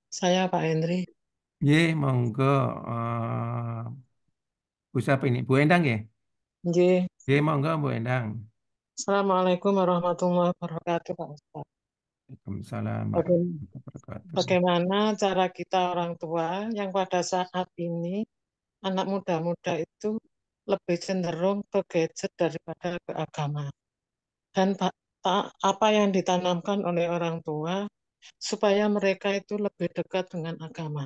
Saya Pak Hendri. ye, monggo. Bu siapa ini? Bu Endang ya? Nggih. Ye, monggo Bu Endang. Assalamualaikum warahmatullahi wabarakatuh, Pak Ustaz. Waalaikumsalam Baga- warahmatullahi wabarakatuh. Bagaimana cara kita orang tua yang pada saat ini anak muda-muda itu lebih cenderung ke gadget daripada ke agama. Dan apa yang ditanamkan oleh orang tua supaya mereka itu lebih dekat dengan agama.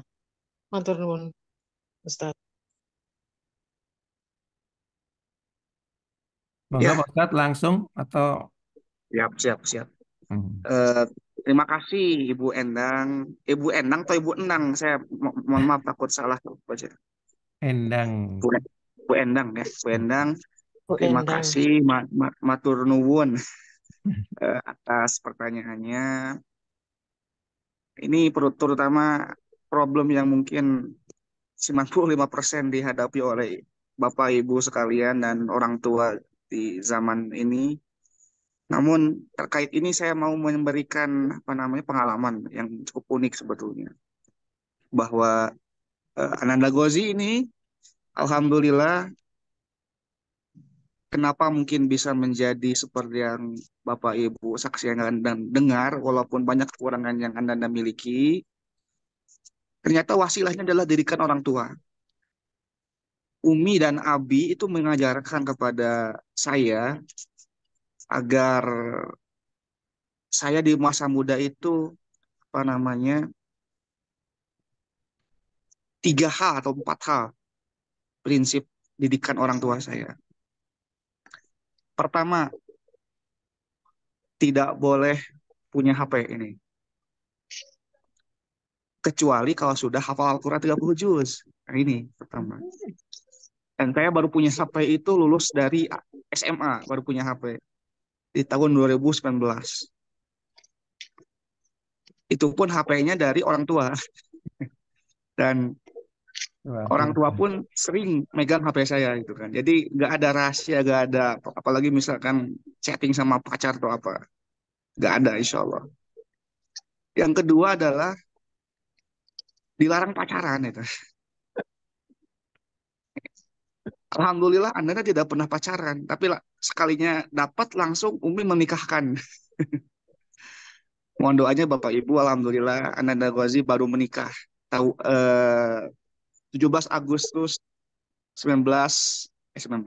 Matur nuwun, Ustaz. Monggo Ya, Pak Ustadz langsung atau siap, siap, siap. hmm, Terima kasih Ibu Endang. Ibu Endang atau Ibu Endang? Saya mohon maaf takut salah baca. Endang. Bu, Bu Endang ya, Bu Endang. Bu Terima Endang. kasih, matur nuwun atas pertanyaannya. Ini terutama problem yang mungkin 95% dihadapi oleh Bapak Ibu sekalian dan orang tua di zaman ini. Namun terkait ini saya mau memberikan apa namanya pengalaman yang cukup unik sebetulnya, bahwa Ananda Gozi ini alhamdulillah kenapa mungkin bisa menjadi seperti yang Bapak Ibu saksikan dan dengar, walaupun banyak kekurangan yang Anda miliki, ternyata wasilahnya adalah didikan orang tua. Umi dan Abi itu mengajarkan kepada saya agar saya di masa muda itu apa namanya 3 hal atau 4 hal prinsip didikan orang tua saya. Pertama, tidak boleh punya HP ini. Kecuali kalau sudah hafal Al-Quran 30 juz. Nah, ini pertama. Dan saya baru punya HP itu lulus dari SMA, baru punya HP di tahun 2019. Itu pun HP-nya dari orang tua. Dan luar orang tua biasa. pun sering megang HP saya gitu kan. Jadi nggak ada rahasia, nggak ada apalagi misalkan chatting sama pacar atau apa. Nggak ada insya Allah. Yang kedua adalah dilarang pacaran itu. Alhamdulillah Anda tidak pernah pacaran, tapi sekalinya dapat langsung Umi menikahkan. Mohon doanya Bapak Ibu, Alhamdulillah Ananda Ghazi baru menikah. Tahu 17 Agustus 19 19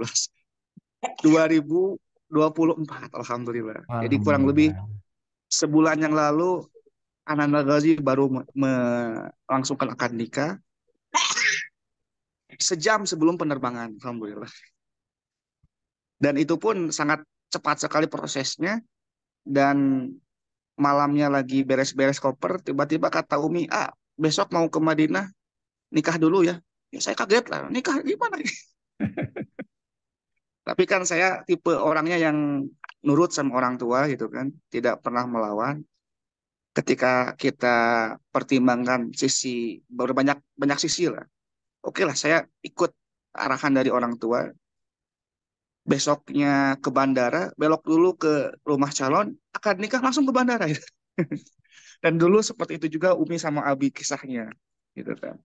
2024 Alhamdulillah. Jadi kurang lebih Alhamdulillah. sebulan yang lalu Ananda Ghazi baru melangsungkan akad nikah sejam sebelum penerbangan Alhamdulillah. Dan itu pun sangat cepat sekali prosesnya dan malamnya lagi beres-beres koper, tiba-tiba kata Umi, besok mau ke Madinah, nikah dulu ya. Ya saya kaget lah, nikah gimana? Tapi kan saya tipe orangnya yang nurut sama orang tua gitu kan, tidak pernah melawan. Ketika kita pertimbangkan sisi, berbanyak banyak sisi lah. Oke lah, saya ikut arahan dari orang tua. Besoknya ke bandara, belok dulu ke rumah calon, akad nikah langsung ke bandara. Dan dulu seperti itu juga Umi sama Abi kisahnya, gitu kan.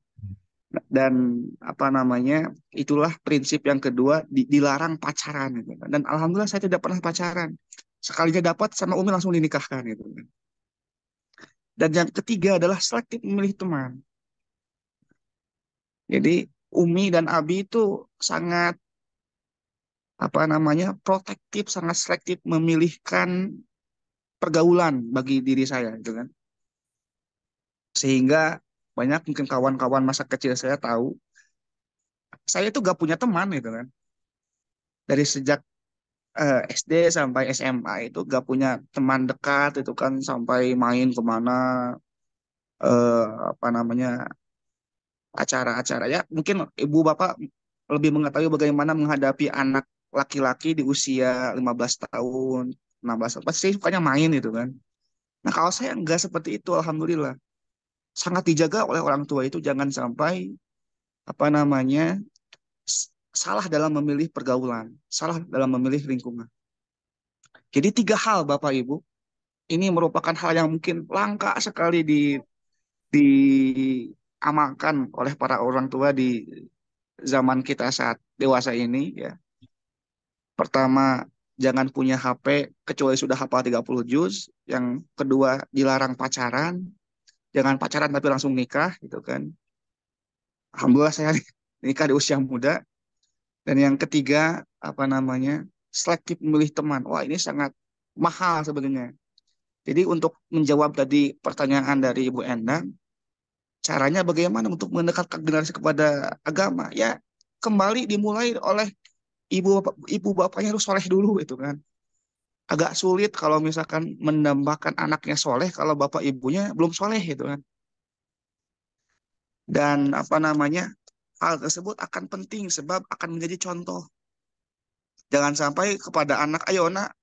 Dan apa namanya, itulah prinsip yang kedua, dilarang pacaran, gitu kan. Dan alhamdulillah saya tidak pernah pacaran. Sekalinya dapat sama Umi langsung dinikahkan, gitu kan. Dan yang ketiga adalah selektif memilih teman. Jadi Umi dan Abi itu sangat apa namanya protektif, sangat selektif memilihkan pergaulan bagi diri saya, gitu kan. Sehingga banyak mungkin kawan-kawan masa kecil saya tahu, saya itu gak punya teman gitu kan. Dari sejak SD sampai SMA itu gak punya teman dekat itu kan, sampai main kemana, apa namanya, acara-acara ya. Mungkin ibu bapak lebih mengetahui bagaimana menghadapi anak laki-laki di usia 15 tahun, 16 tahun. Pasti sukanya main gitu kan. Nah kalau saya enggak seperti itu, alhamdulillah. Sangat dijaga oleh orang tua itu, jangan sampai apa namanya salah dalam memilih pergaulan, salah dalam memilih lingkungan. Jadi tiga hal Bapak Ibu, ini merupakan hal yang mungkin langka sekali diamalkan oleh para orang tua di zaman kita saat dewasa ini ya. Pertama, jangan punya HP kecuali sudah hafal 30 juz. Yang kedua, dilarang pacaran. Jangan pacaran tapi langsung nikah gitu kan. Alhamdulillah saya nikah di usia muda. Dan yang ketiga, apa namanya, selektif memilih teman. Wah, ini sangat mahal sebenarnya. Jadi untuk menjawab tadi pertanyaan dari Ibu Endang, caranya bagaimana untuk mendekatkan generasi kepada agama? Ya, kembali dimulai oleh ibu bapaknya harus soleh dulu itu kan. Agak sulit kalau misalkan menambahkan anaknya soleh kalau bapak ibunya belum soleh itu kan. Dan apa namanya, hal tersebut akan penting sebab akan menjadi contoh. Jangan sampai kepada anak, ayo nak,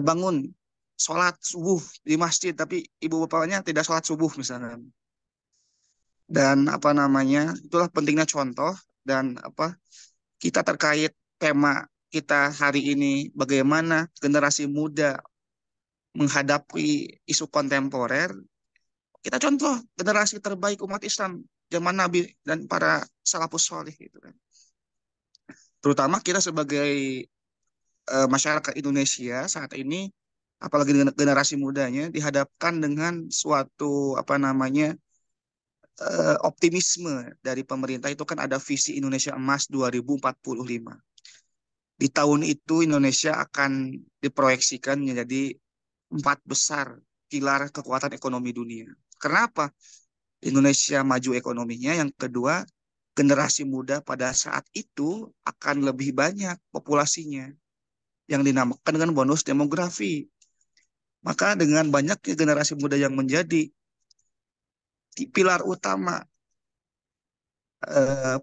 bangun sholat subuh di masjid tapi ibu bapaknya tidak sholat subuh misalnya. Dan apa namanya, itulah pentingnya contoh. Dan apa, kita terkait tema kita hari ini, bagaimana generasi muda menghadapi isu kontemporer. Kita contoh generasi terbaik umat Islam zaman Nabi dan para salafus soleh gitu kan. Terutama kita sebagai masyarakat Indonesia saat ini, apalagi dengan generasi mudanya dihadapkan dengan suatu apa namanya optimisme dari pemerintah. Itu kan ada visi Indonesia Emas 2045. Di tahun itu Indonesia akan diproyeksikan menjadi 4 besar pilar kekuatan ekonomi dunia. Kenapa? Indonesia maju ekonominya. Yang kedua, generasi muda pada saat itu akan lebih banyak populasinya, yang dinamakan dengan bonus demografi. Maka dengan banyaknya generasi muda yang menjadi pilar utama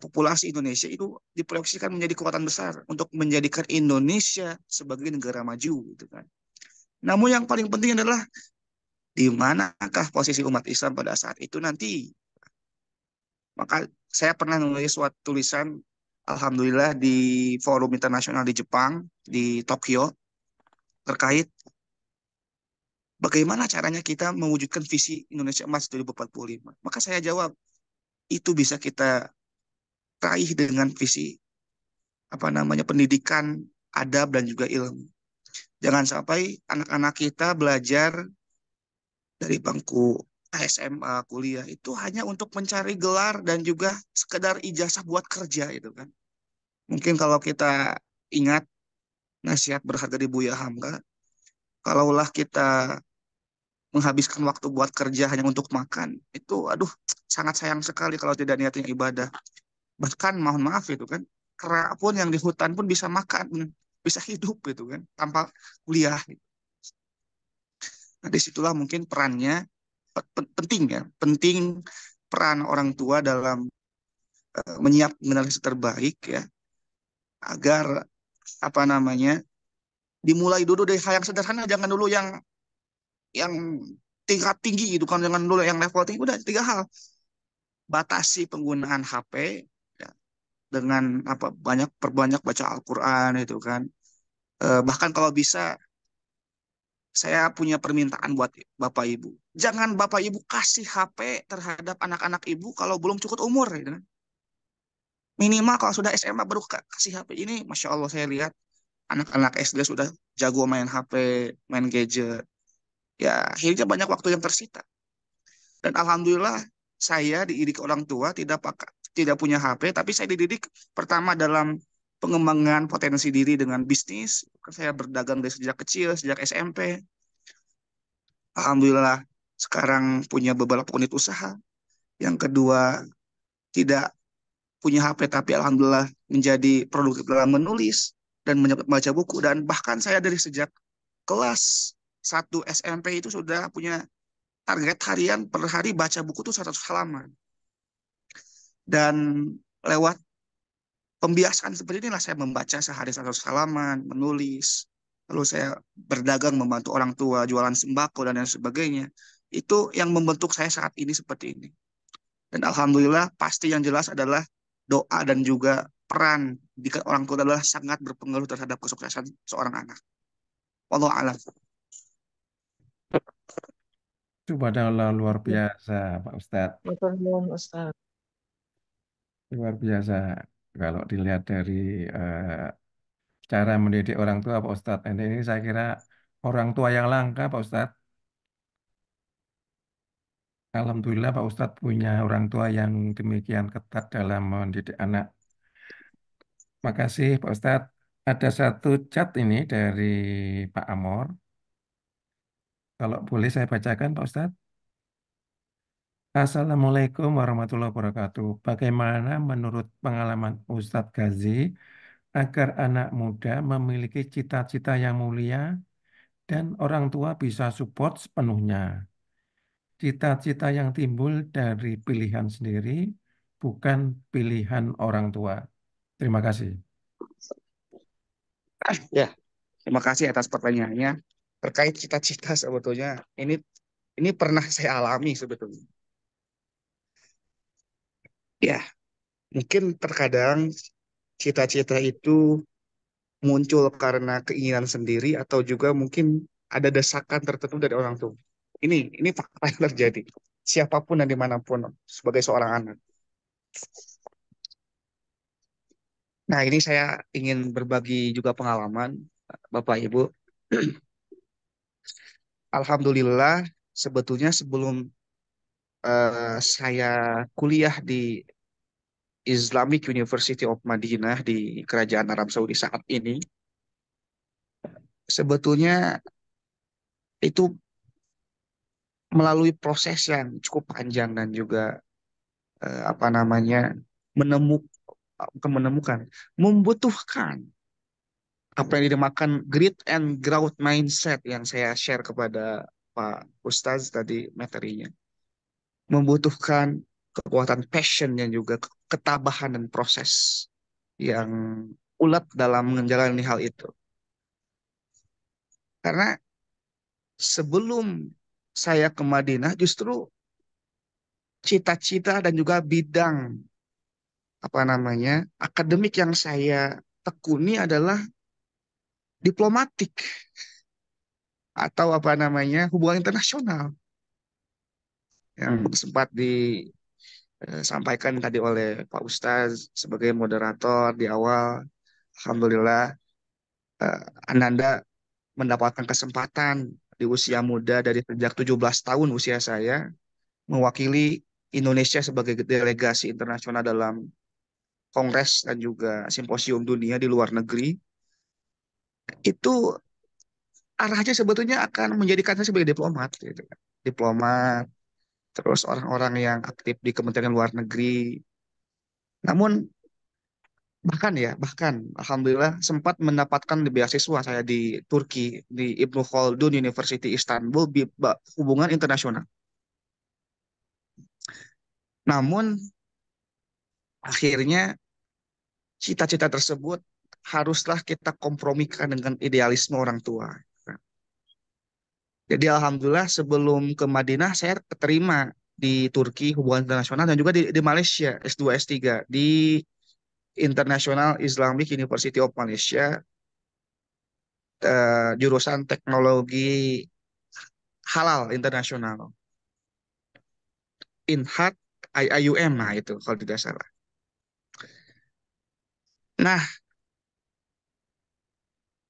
populasi Indonesia, itu diproyeksikan menjadi kekuatan besar untuk menjadikan Indonesia sebagai negara maju gitu kan. Namun yang paling penting adalah di manakah posisi umat Islam pada saat itu nanti. Maka saya pernah menulis suatu tulisan, alhamdulillah, di forum internasional di Jepang, di Tokyo, terkait bagaimana caranya kita mewujudkan visi Indonesia Emas 2045. Maka saya jawab, itu bisa kita raih dengan visi apa namanya pendidikan, adab dan juga ilmu. Jangan sampai anak-anak kita belajar dari bangku SMA, kuliah itu hanya untuk mencari gelar dan juga sekedar ijazah buat kerja itu kan. Mungkin kalau kita ingat nasihat berharga di Buya Hamka, kalaulah kita menghabiskan waktu buat kerja hanya untuk makan, itu aduh sangat sayang sekali kalau tidak niatnya ibadah. Bahkan mohon maaf itu kan, kera pun yang di hutan pun bisa makan, bisa hidup gitu kan, tanpa kuliah. Nah, disitulah mungkin perannya penting ya, penting peran orang tua dalam menyiapkan generasi terbaik ya, agar apa namanya dimulai dulu dari hal yang sederhana, jangan dulu yang tingkat tinggi gitu kan, jangan dulu yang level tinggi. Udah tiga hal: batasi penggunaan HP ya, dengan apa perbanyak baca Al-Quran itu kan. Bahkan kalau bisa saya punya permintaan buat Bapak Ibu. Jangan Bapak Ibu kasih HP terhadap anak-anak Ibu kalau belum cukup umur. Gitu kan. Minimal kalau sudah SMA baru kasih HP. Ini Masya Allah saya lihat anak-anak SD sudah jago main HP, main gadget. Ya akhirnya banyak waktu yang tersita. Dan Alhamdulillah saya dididik orang tua tidak punya HP, tapi saya dididik pertama dalam pengembangan potensi diri dengan bisnis. Saya berdagang dari sejak kecil, sejak SMP. Alhamdulillah sekarang punya beberapa unit usaha. Yang kedua, tidak punya HP tapi alhamdulillah menjadi produktif dalam menulis dan membaca buku. Dan bahkan saya dari sejak kelas 1 SMP itu sudah punya target harian per hari baca buku itu 100 halaman. Dan lewat pembiasaan seperti inilah saya membaca sehari 100 halaman, menulis. Lalu saya berdagang, membantu orang tua, jualan sembako dan lain sebagainya. Itu yang membentuk saya saat ini seperti ini. Dan alhamdulillah pasti yang jelas adalah doa dan juga peran di orang tua adalah sangat berpengaruh terhadap kesuksesan seorang anak. Wallahu a'lam. Subhanallah, luar Ya, biasa Pak Ustadz. matur nuwun Ustaz. Luar biasa. Kalau dilihat dari cara mendidik orang tua Pak Ustadz. Ini saya kira orang tua yang langka Pak Ustadz. Alhamdulillah Pak Ustadz punya orang tua yang demikian ketat dalam mendidik anak. Makasih Pak Ustadz. Ada satu chat ini dari Pak Amor. Kalau boleh saya bacakan Pak Ustadz. Assalamualaikum warahmatullahi wabarakatuh. Bagaimana menurut pengalaman Ustadz Gazi agar anak muda memiliki cita-cita yang mulia dan orang tua bisa support sepenuhnya? Cita-cita yang timbul dari pilihan sendiri, bukan pilihan orang tua. Terima kasih. Ya, terima kasih atas pertanyaannya. Terkait cita-cita sebetulnya ini pernah saya alami sebetulnya. Ya, mungkin terkadang cita-cita itu muncul karena keinginan sendiri atau juga mungkin ada desakan tertentu dari orang tua. Ini fakta yang terjadi. Siapapun dan dimanapun sebagai seorang anak. Nah, ini saya ingin berbagi juga pengalaman, Bapak Ibu. Alhamdulillah, sebetulnya sebelum saya kuliah di Islamic University of Madinah di Kerajaan Arab Saudi saat ini, sebetulnya itu melalui proses yang cukup panjang dan juga apa namanya bukan menemukan, membutuhkan apa yang dinamakan grit and growth mindset yang saya share kepada Pak Ustaz tadi materinya. Membutuhkan kekuatan passion dan juga ketabahan dan proses yang ulet dalam menjalani hal itu. Karena sebelum saya ke Madinah justru cita-cita dan juga bidang apa namanya akademik yang saya tekuni adalah diplomatik atau apa namanya hubungan internasional yang sempat disampaikan tadi oleh Pak Ustaz sebagai moderator di awal. Alhamdulillah Ananda mendapatkan kesempatan di usia muda dari sejak 17 tahun usia saya mewakili Indonesia sebagai delegasi internasional dalam kongres dan juga simposium dunia di luar negeri. Itu arahnya sebetulnya akan menjadikan saya sebagai diplomat gitu kan. Diplomat, terus orang-orang yang aktif di Kementerian Luar Negeri. Namun Bahkan alhamdulillah sempat mendapatkan beasiswa saya di Turki, di Ibnu Khaldun University Istanbul, hubungan internasional. Namun akhirnya cita-cita tersebut haruslah kita kompromikan dengan idealisme orang tua. Jadi alhamdulillah sebelum ke Madinah saya keterima di Turki hubungan internasional dan juga di Malaysia S2 S3 di International Islamic University of Malaysia, jurusan teknologi halal internasional, INHAT IIUM, nah itu kalau tidak salah. Nah,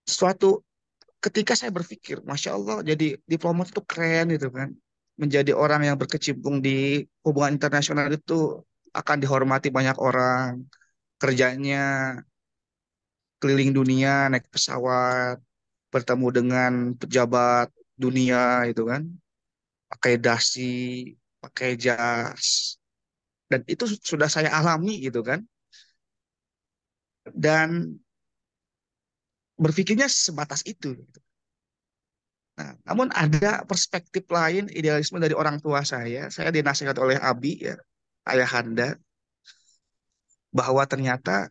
suatu ketika saya berpikir, Masya Allah, jadi diplomat itu keren gitu kan. Menjadi orang yang berkecimpung di hubungan internasional itu akan dihormati banyak orang. Kerjanya keliling dunia, naik pesawat, bertemu dengan pejabat dunia itu kan. Pakai dasi, pakai jas. Dan itu sudah saya alami gitu kan. Dan berpikirnya sebatas itu. Nah, namun ada perspektif lain idealisme dari orang tua saya. Saya dinasihat oleh Abi ya, ayahanda, bahwa ternyata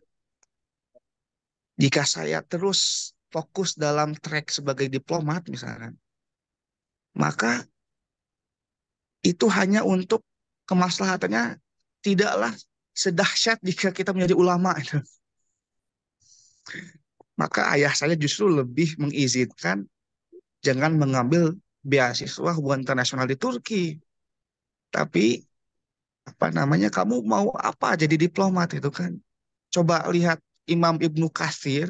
jika saya terus fokus dalam track sebagai diplomat misalnya, maka itu hanya untuk kemaslahatannya tidaklah sedahsyat jika kita menjadi ulama. Maka ayah saya justru lebih mengizinkan jangan mengambil beasiswa hubungan internasional di Turki, tapi apa namanya, kamu mau apa jadi diplomat itu kan. Coba lihat Imam Ibnu Katsir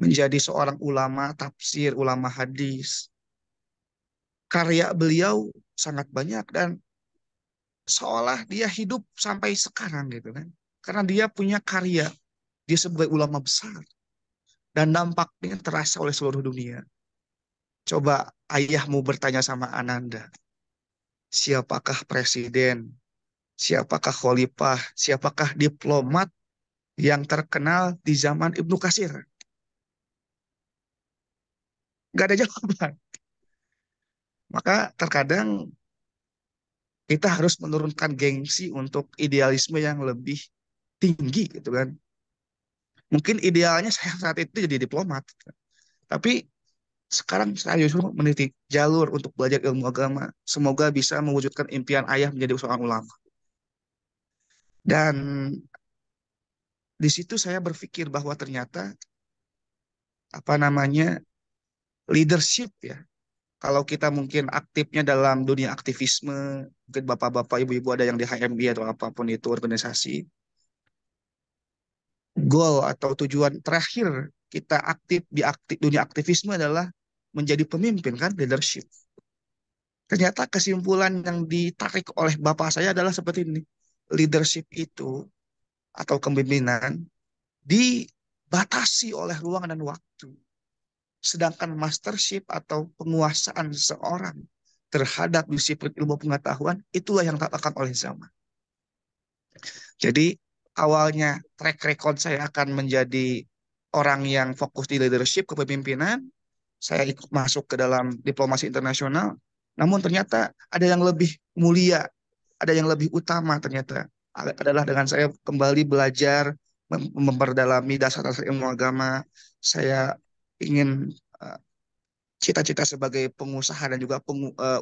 menjadi seorang ulama tafsir, ulama hadis. Karya beliau sangat banyak dan seolah dia hidup sampai sekarang gitu kan. Karena dia punya karya, dia sebagai ulama besar dan dampaknya terasa oleh seluruh dunia. Coba ayahmu bertanya sama Ananda, siapakah presiden, siapakah khalifah, siapakah diplomat yang terkenal di zaman Ibnu Katsir? Gak ada jawaban. Maka terkadang kita harus menurunkan gengsi untuk idealisme yang lebih tinggi gitu kan. Mungkin idealnya saya saat itu jadi diplomat. Tapi sekarang saya justru meniti jalur untuk belajar ilmu agama. Semoga bisa mewujudkan impian ayah menjadi seorang ulama. Dan di situ saya berpikir bahwa ternyata apa namanya leadership ya. Kalau kita mungkin aktifnya dalam dunia aktivisme, mungkin bapak-bapak, ibu-ibu ada yang di HMI atau apapun itu organisasi, goal atau tujuan terakhir kita aktif di dunia aktivisme adalah menjadi pemimpin kan, leadership. Ternyata kesimpulan yang ditarik oleh bapak saya adalah seperti ini. Leadership itu atau kepemimpinan dibatasi oleh ruang dan waktu. Sedangkan mastership atau penguasaan seseorang terhadap disiplin ilmu pengetahuan itulah yang tak akan oleh zaman. Jadi awalnya track record saya akan menjadi orang yang fokus di leadership, kepemimpinan. Saya ikut masuk ke dalam diplomasi internasional. Namun ternyata ada yang lebih mulia, ada yang lebih utama ternyata. Adalah dengan saya kembali belajar, memperdalami dasar-dasar ilmu agama. Saya ingin cita-cita sebagai pengusaha dan juga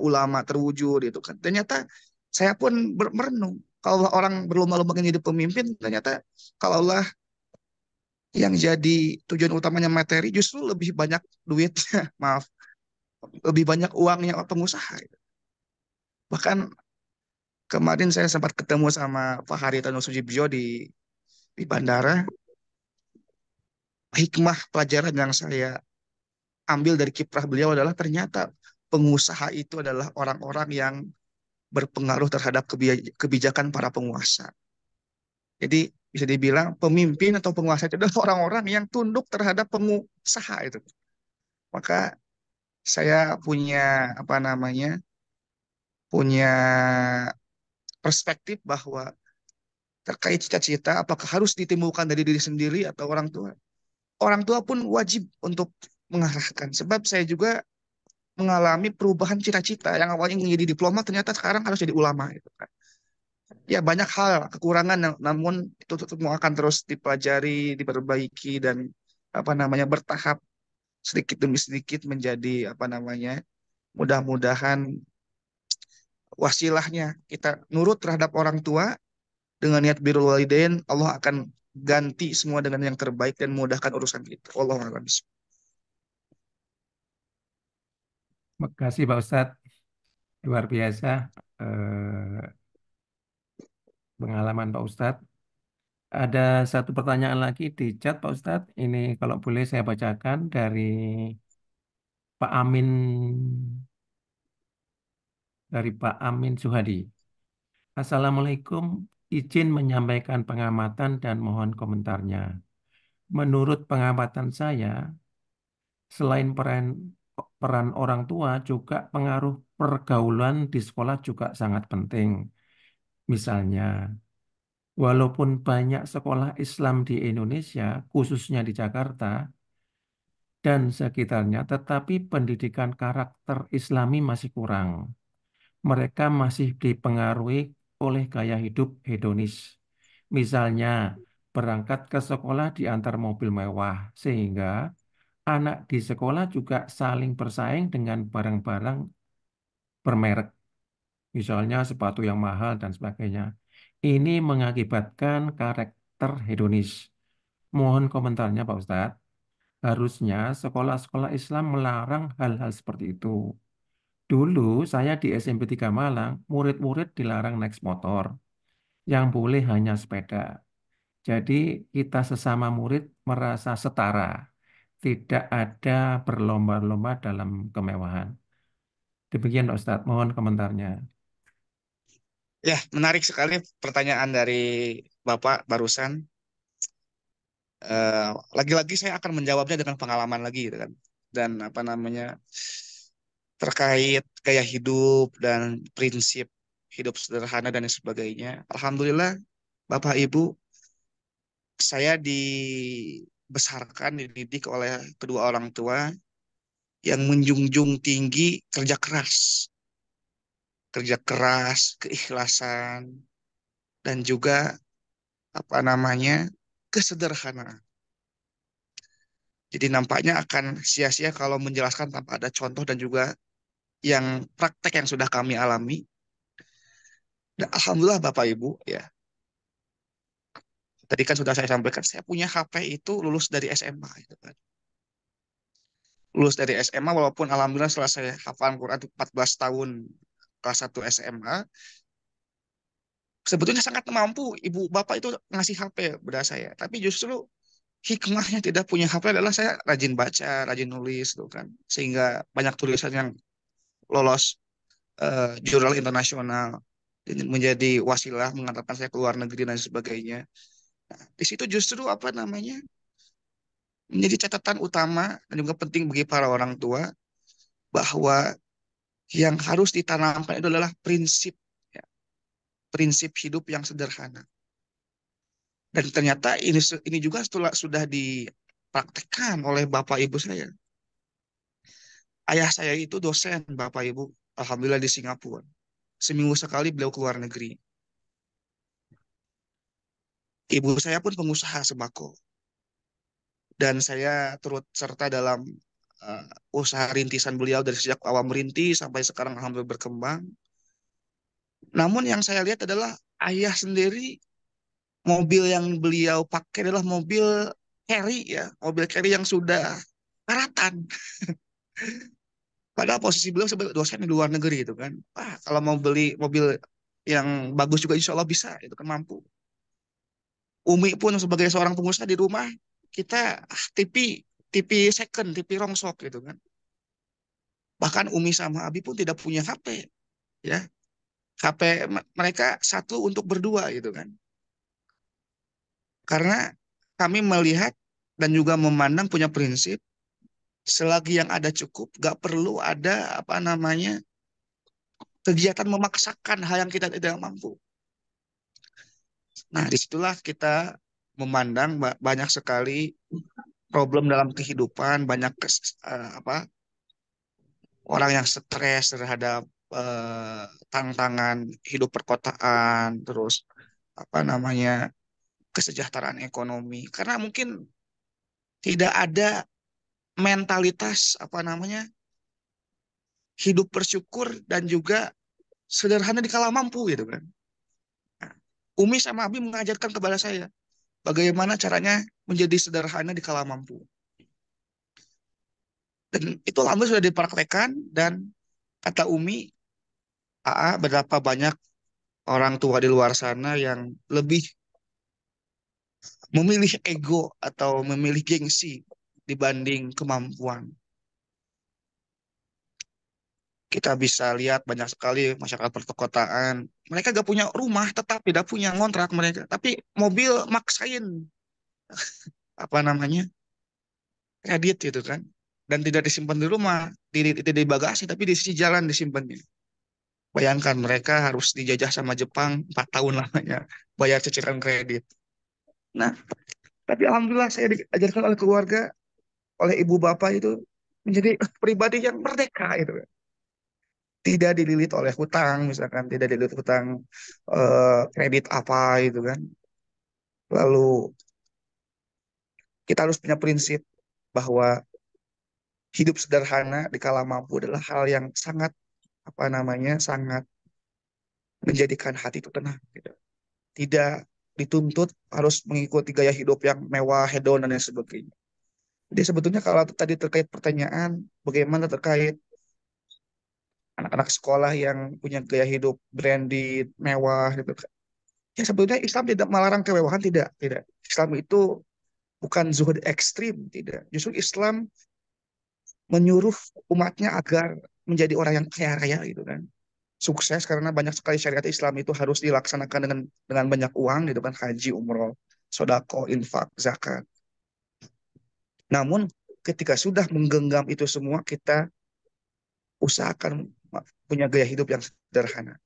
ulama terwujud itu kan. Ternyata saya pun merenung. Kalau orang berlomba-lomba ingin jadi pemimpin, ternyata kalaulah yang jadi tujuan utamanya materi, justru lebih banyak duitnya, maaf, lebih banyak uangnya pengusaha. Bahkan kemarin saya sempat ketemu sama Pak Haritanu Sudibyo di bandara. Hikmah pelajaran yang saya ambil dari kiprah beliau adalah ternyata pengusaha itu adalah orang-orang yang berpengaruh terhadap kebijakan para penguasa. Jadi bisa dibilang pemimpin atau penguasa itu adalah orang-orang yang tunduk terhadap pengusaha itu. Maka saya punya apa namanya, punya perspektif bahwa terkait cita-cita, apakah harus ditimbulkan dari diri sendiri atau orang tua? Orang tua pun wajib untuk mengarahkan. Sebab saya juga mengalami perubahan cita-cita yang awalnya ingin jadi diplomat ternyata sekarang harus jadi ulama gitu kan. Ya banyak hal kekurangan namun itu semua akan terus dipelajari, diperbaiki dan apa namanya bertahap sedikit demi sedikit menjadi apa namanya mudah-mudahan wasilahnya kita nurut terhadap orang tua dengan niat birrul walidain, Allah akan ganti semua dengan yang terbaik dan memudahkan urusan kita. Wallahu a'lam. Makasih Pak Ustadz, luar biasa pengalaman Pak Ustadz. Ada satu pertanyaan lagi di chat Pak Ustadz. Ini kalau boleh saya bacakan dari Pak Amin, Suhadi. Assalamualaikum, izin menyampaikan pengamatan dan mohon komentarnya. Menurut pengamatan saya, selain peran orang tua, juga pengaruh pergaulan di sekolah juga sangat penting. Misalnya, walaupun banyak sekolah Islam di Indonesia, khususnya di Jakarta dan sekitarnya, tetapi pendidikan karakter Islami masih kurang. Mereka masih dipengaruhi oleh gaya hidup hedonis. Misalnya, berangkat ke sekolah diantar mobil mewah, sehingga anak di sekolah juga saling bersaing dengan barang-barang bermerek, misalnya sepatu yang mahal dan sebagainya. Ini mengakibatkan karakter hedonis. Mohon komentarnya Pak Ustadz. Harusnya sekolah-sekolah Islam melarang hal-hal seperti itu. Dulu saya di SMP 3 Malang, murid-murid dilarang naik motor, yang boleh hanya sepeda. Jadi kita sesama murid merasa setara, tidak ada berlomba-lomba dalam kemewahan. Demikian Pak Ustadz, mohon komentarnya. Ya, menarik sekali pertanyaan dari Bapak barusan. Lagi-lagi saya akan menjawabnya dengan pengalaman lagi gitu kan. Dan apa namanya terkait gaya hidup dan prinsip hidup sederhana dan sebagainya. Alhamdulillah, Bapak Ibu, saya dibesarkan, dididik oleh kedua orang tua yang menjunjung tinggi kerja keras, keikhlasan, dan juga apa namanya kesederhanaan. Jadi nampaknya akan sia-sia kalau menjelaskan tanpa ada contoh dan juga yang praktek yang sudah kami alami. Dan alhamdulillah Bapak Ibu ya, tadi kan sudah saya sampaikan, saya punya HP itu lulus dari SMA gitu kan. Lulus dari SMA walaupun alhamdulillah setelah saya hafalan Quran 14 tahun kelas 1 SMA, sebetulnya sangat mampu ibu bapak itu ngasih HP pada saya. Tapi justru hikmahnya tidak punya HP adalah saya rajin baca, rajin nulis tuh kan. Sehingga banyak tulisan yang lolos jurnal internasional menjadi wasilah mengantarkan saya ke luar negeri dan sebagainya. Nah, di situ justru apa namanya menjadi catatan utama dan juga penting bagi para orang tua bahwa yang harus ditanamkan itu adalah prinsip ya, prinsip hidup yang sederhana. Dan ternyata ini juga sudah dipraktekkan oleh bapak ibu saya. Ayah saya itu dosen bapak ibu, alhamdulillah di Singapura. Seminggu sekali beliau keluar negeri. Ibu saya pun pengusaha sembako. Dan saya turut serta dalam usaha rintisan beliau dari sejak awal merintis sampai sekarang alhamdulillah berkembang. Namun yang saya lihat adalah ayah sendiri, mobil yang beliau pakai adalah mobil carry ya, mobil carry yang sudah karatan. Padahal posisi beliau sebagai dosen di luar negeri itu kan. Kalau mau beli mobil yang bagus juga insya Allah bisa, itu kan mampu. Umi pun sebagai seorang pengusaha di rumah, kita TV second, TV rongsok gitu kan. Bahkan Umi sama Abi pun tidak punya HP, ya. HP mereka satu untuk berdua gitu kan. Karena kami melihat dan juga memandang punya prinsip, selagi yang ada cukup, gak perlu ada apa namanya kegiatan memaksakan hal yang kita tidak mampu. Nah, disitulah kita memandang banyak sekali problem dalam kehidupan, banyak orang yang stres terhadap tantangan hidup perkotaan, terus apa namanya kesejahteraan ekonomi, karena mungkin tidak ada mentalitas apa namanya hidup bersyukur dan juga sederhana di kala mampu gitu kan. Nah, Umi sama Abi mengajarkan kepada saya bagaimana caranya menjadi sederhana di kala mampu. Dan itu alhamdulillah sudah dipraktekkan dan kata Umi, AA berapa banyak orang tua di luar sana yang lebih memilih ego atau memilih gengsi dibanding kemampuan. Kita bisa lihat banyak sekali masyarakat perkotaan. Mereka gak punya rumah, tetap tidak punya ngontrak mereka. Tapi mobil maksain apa namanya kredit gitu kan. Dan tidak disimpan di rumah, tidak di bagasi, tapi di sisi jalan disimpannya. Bayangkan mereka harus dijajah sama Jepang 4 tahun lamanya bayar cicilan kredit. Nah, tapi alhamdulillah saya diajarkan oleh keluarga, oleh ibu bapak itu menjadi pribadi yang merdeka itu. Tidak dililit oleh hutang, misalkan tidak dililit hutang kredit apa itu kan. Lalu kita harus punya prinsip bahwa hidup sederhana di kala mampu adalah hal yang sangat apa namanya sangat menjadikan hati itu tenang gitu. Tidak dituntut harus mengikuti gaya hidup yang mewah, hedon dan lain sebagainya. Jadi sebetulnya kalau tadi terkait pertanyaan bagaimana terkait anak-anak sekolah yang punya gaya hidup branded, mewah gitu. Ya sebetulnya Islam tidak melarang kemewahan, tidak, tidak. Islam itu bukan zuhud ekstrim, tidak. Justru Islam menyuruh umatnya agar menjadi orang yang kaya raya gitu kan. Sukses karena banyak sekali syariat Islam itu harus dilaksanakan dengan banyak uang gitu kan, haji, umroh, sodako, infak, zakat. Namun ketika sudah menggenggam itu semua, kita usahakan punya gaya hidup yang sederhana.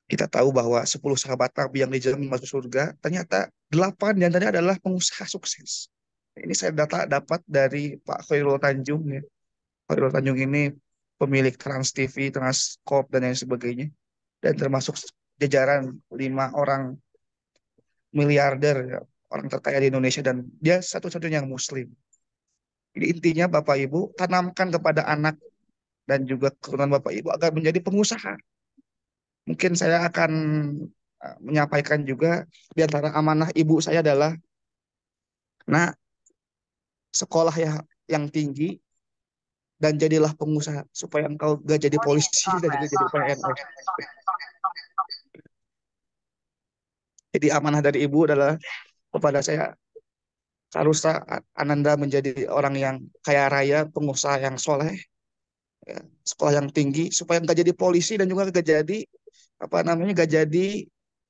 Kita tahu bahwa 10 sahabat Nabi yang dijamin masuk surga, ternyata 8 di antaranya adalah pengusaha sukses. Ini saya dapat dari Pak Khairul Tanjung ya. Khairul Tanjung ini pemilik Trans TV, Transcorp dan lain sebagainya. Dan termasuk jajaran 5 orang miliarder ya, orang terkaya di Indonesia dan dia satu-satunya yang muslim. Jadi intinya Bapak Ibu tanamkan kepada anak dan juga keturunan Bapak Ibu agar menjadi pengusaha. Mungkin saya akan menyampaikan juga di antara amanah ibu saya adalah, nah, sekolah ya yang tinggi dan jadilah pengusaha supaya engkau gak jadi polisi dan juga jadi PNS. Jadi amanah dari ibu adalah kepada saya haruslah Ananda menjadi orang yang kaya raya, pengusaha yang soleh, ya, sekolah yang tinggi supaya nggak jadi polisi dan juga nggak jadi apa namanya nggak jadi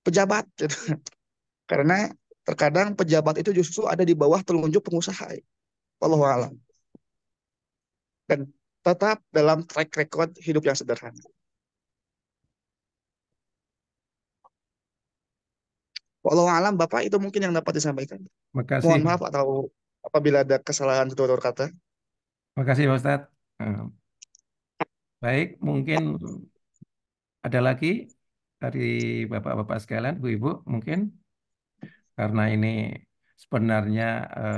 pejabat gitu. Karena terkadang pejabat itu justru ada di bawah telunjuk pengusaha. Wallahu a'lam. Dan tetap dalam track record hidup yang sederhana. Wallahu a'lam, Bapak, itu mungkin yang dapat disampaikan. Makasih, Mohon maaf atau apabila ada kesalahan tutur kata. makasih Pak Ustadz. Baik, mungkin ada lagi dari bapak-bapak sekalian, ibu-ibu mungkin karena ini sebenarnya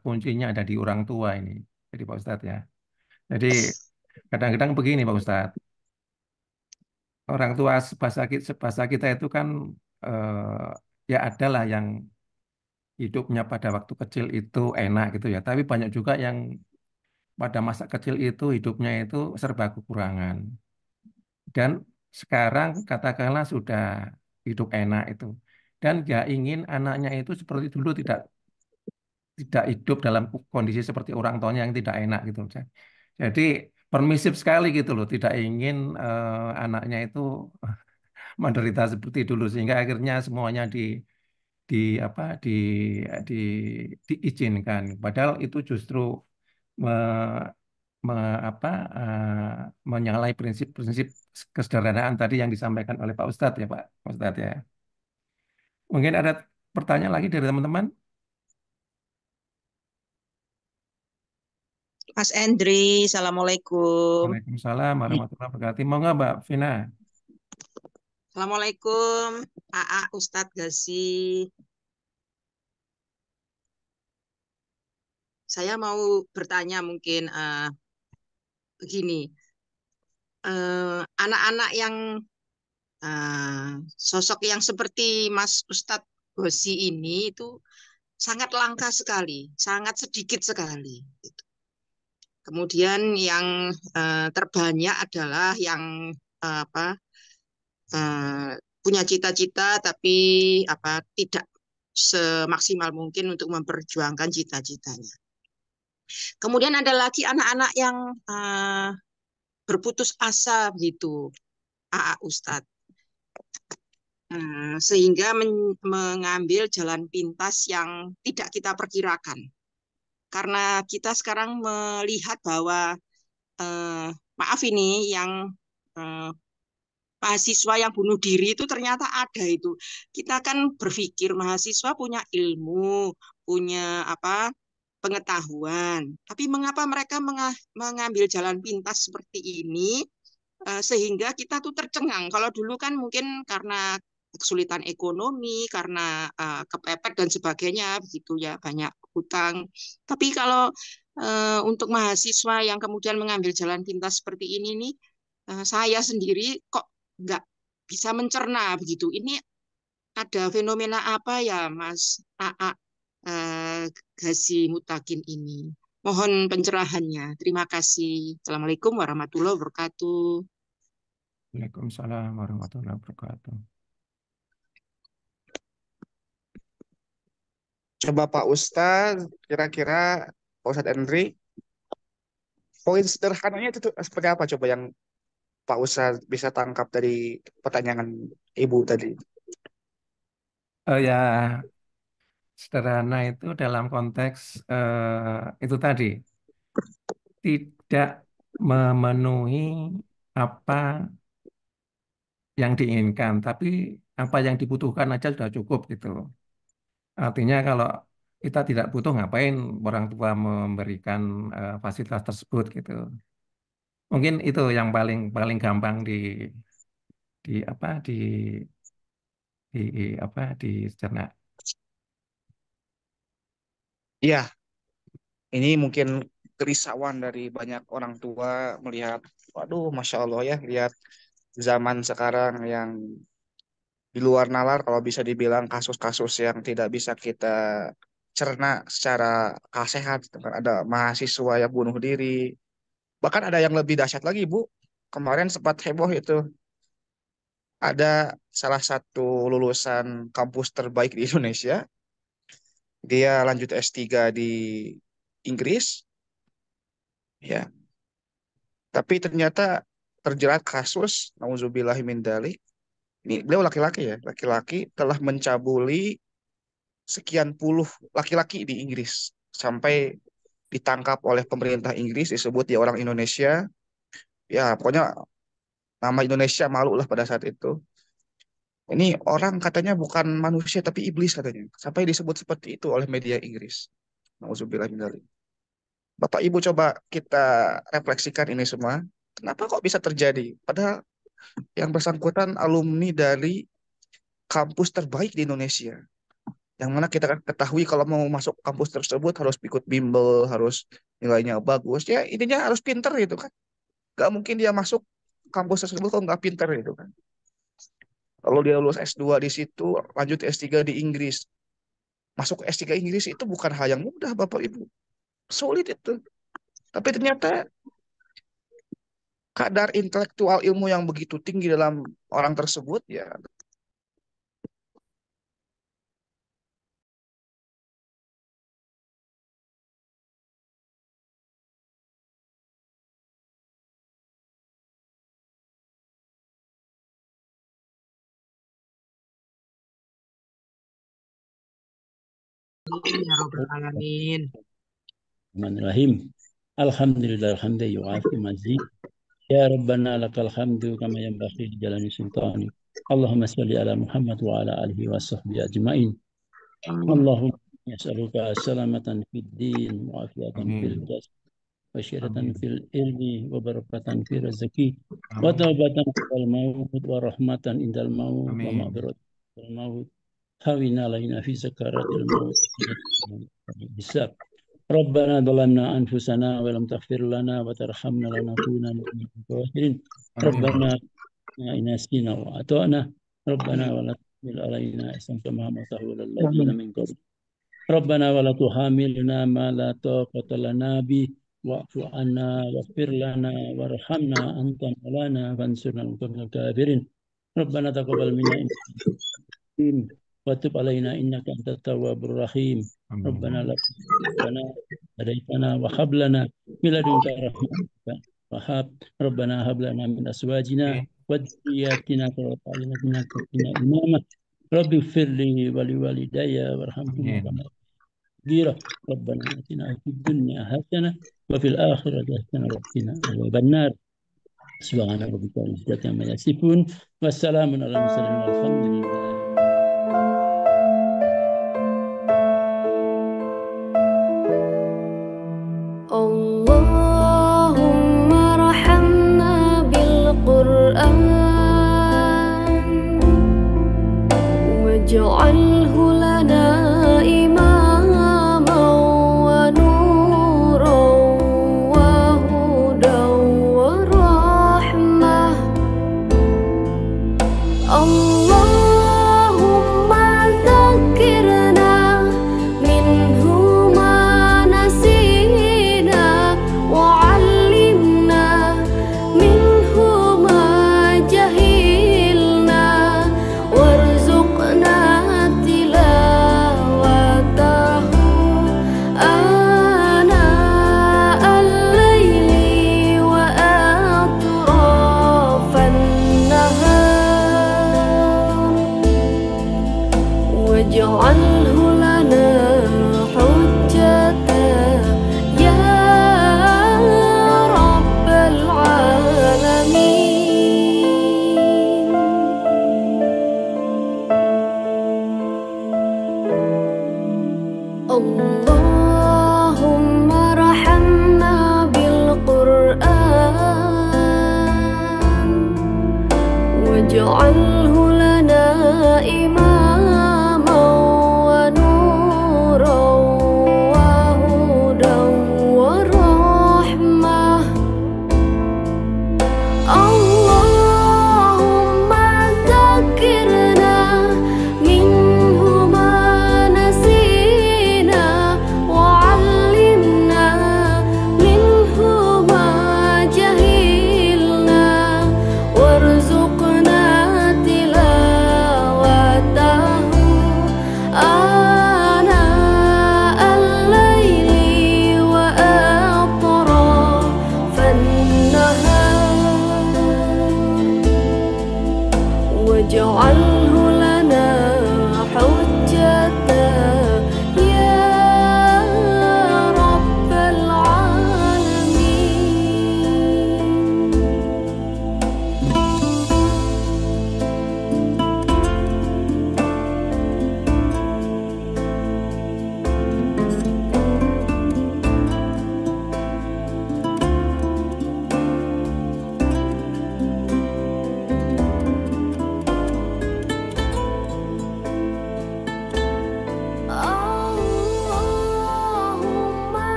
kuncinya ada di orang tua ini, jadi Pak Ustadz ya. Jadi kadang-kadang begini Pak Ustadz, orang tua bahasa kita itu kan ya adalah yang hidupnya pada waktu kecil itu enak gitu ya. Tapi banyak juga yang pada masa kecil itu hidupnya itu serba kekurangan. Dan sekarang katakanlah sudah hidup enak itu. Dan gak ingin anaknya itu seperti dulu tidak tidak hidup dalam kondisi seperti orang tuanya yang tidak enak gitu. Jadi permisif sekali gitu loh, tidak ingin anaknya itu menderita seperti dulu sehingga akhirnya semuanya di apa di diizinkan. Padahal itu justru me, apa menyalahi prinsip-prinsip kesederhanaan tadi yang disampaikan oleh Pak Ustadz ya Pak Ustadz ya. Mungkin ada pertanyaan lagi dari teman-teman? Mas Endri, Assalamualaikum. Waalaikumsalam warahmatullahi wabarakatuh. Mau nggak Mbak Vina? Assalamualaikum, AA Ustadz Gasi. Saya mau bertanya mungkin begini, anak-anak yang sosok yang seperti Mas Ustadz Gosi ini itu sangat langka sekali, sangat sedikit sekali. Kemudian yang terbanyak adalah yang apa punya cita-cita tapi tidak semaksimal mungkin untuk memperjuangkan cita-citanya. Kemudian ada lagi anak-anak yang berputus asa gitu, AA Ustadz. Sehingga mengambil jalan pintas yang tidak kita perkirakan. Karena kita sekarang melihat bahwa, maaf ini, yang mahasiswa yang bunuh diri itu ternyata ada itu. Kita kan berpikir mahasiswa punya ilmu, punya pengetahuan. Tapi mengapa mereka mengambil jalan pintas seperti ini, sehingga kita tuh tercengang. Kalau dulu kan mungkin karena kesulitan ekonomi, karena kepepet dan sebagainya, begitu ya, banyak hutang. Tapi kalau untuk mahasiswa yang kemudian mengambil jalan pintas seperti ini nih, saya sendiri kok nggak bisa mencerna begitu. Ini ada fenomena apa ya, Mas AA Ghazi Mutakin ini? Mohon pencerahannya. Terima kasih. Assalamualaikum warahmatullahi wabarakatuh. Waalaikumsalam warahmatullahi wabarakatuh. Coba Pak Ustadz, kira-kira Pak Ustadz Endri, poin sederhananya itu tuh seperti apa coba yang Pak Ustadz bisa tangkap dari pertanyaan Ibu tadi? Ya, sederhana itu dalam konteks itu tadi, tidak memenuhi apa yang diinginkan, tapi apa yang dibutuhkan aja sudah cukup gitu. Artinya kalau kita tidak butuh, ngapain orang tua memberikan fasilitas tersebut gitu. Mungkin itu yang paling paling gampang di apa dicerna. Iya, ini mungkin kerisauan dari banyak orang tua melihat, waduh, Masya Allah ya, lihat zaman sekarang yang di luar nalar, kalau bisa dibilang kasus-kasus yang tidak bisa kita cerna secara akal sehat. Ada mahasiswa yang bunuh diri, bahkan ada yang lebih dahsyat lagi, Bu. Kemarin sempat heboh itu, ada salah satu lulusan kampus terbaik di Indonesia, dia lanjut S3 di Inggris, ya, tapi ternyata terjerat kasus, nauzubillah min dzalik. Ini beliau laki-laki ya, laki-laki telah mencabuli sekian puluh laki-laki di Inggris sampai ditangkap oleh pemerintah Inggris, disebut dia orang Indonesia. Ya, pokoknya nama Indonesia malu lah pada saat itu. Ini orang katanya bukan manusia tapi iblis katanya. Sampai disebut seperti itu oleh media Inggris. Nauzubillah min dzalik. Bapak Ibu coba kita refleksikan ini semua. Kenapa kok bisa terjadi? Padahal yang bersangkutan alumni dari kampus terbaik di Indonesia. Yang mana kita kan ketahui kalau mau masuk kampus tersebut harus ikut bimbel, harus nilainya bagus. Ya intinya harus pinter gitu kan. Gak mungkin dia masuk kampus tersebut kalau nggak pinter gitu kan. Kalau dia lulus S2 di situ, lanjut S3 di Inggris. Masuk S3 Inggris itu bukan hal yang mudah Bapak Ibu. Sulit itu. Tapi ternyata kadar intelektual ilmu yang begitu tinggi dalam orang tersebut ya. Ya Rabbal Alamin. Bismillahirrahmanirrahim. Alhamdulillah hamdan yu'afi mazid. Ya Rabbana lakal hamdu kama yanbaghi li jalali sultani اللهم صل على محمد وعلى آله وصحبه أجمعين. اللهم يسألك سلامة في الدين وعافية في Amin. الجسد وشرة Amin. في العلم وبركة في الرزق Amin. وتوبة عند الموت ورحمة عند الموت Amin. ومغفرة عند الموت هون علينا في سكرات الموت الحساب. ربنا ظلمنا أنفسنا ولم تغفر لنا وترحمنا لنكونن من الخاسرين. Amin. ربنا إن نسينا وأطعنا ربنا ولا تحمل علينا إصرا كما حملته على الذين من قبل. ربنا ولا تحملنا ما لا طاقة لنا به واعف عنا واغفر لنا وارحمنا أنت مولانا فانصرنا على القوم الكافرين. ربنا تقبل منا إنك أنت الرحيم وتب علينا إنك أنت التواب الرحيم. Amin. ربنا لا تزغ قلوبنا هديتنا وهب لنا من لدنك رحمة وهب ربنا هب لنا من أزواجنا Amin. وذرياتنا قرة أعين واجعلنا إماما. رب اغفر لي ولوالدي وارحمهما Amin. كما صغيرة. ربنا آتنا في الدنيا حسنة وفي الآخرة حسنة وقنا عذاب النار. سبحان ربك رب العزة عما يصفون والسلام على المرسلين والحمد لله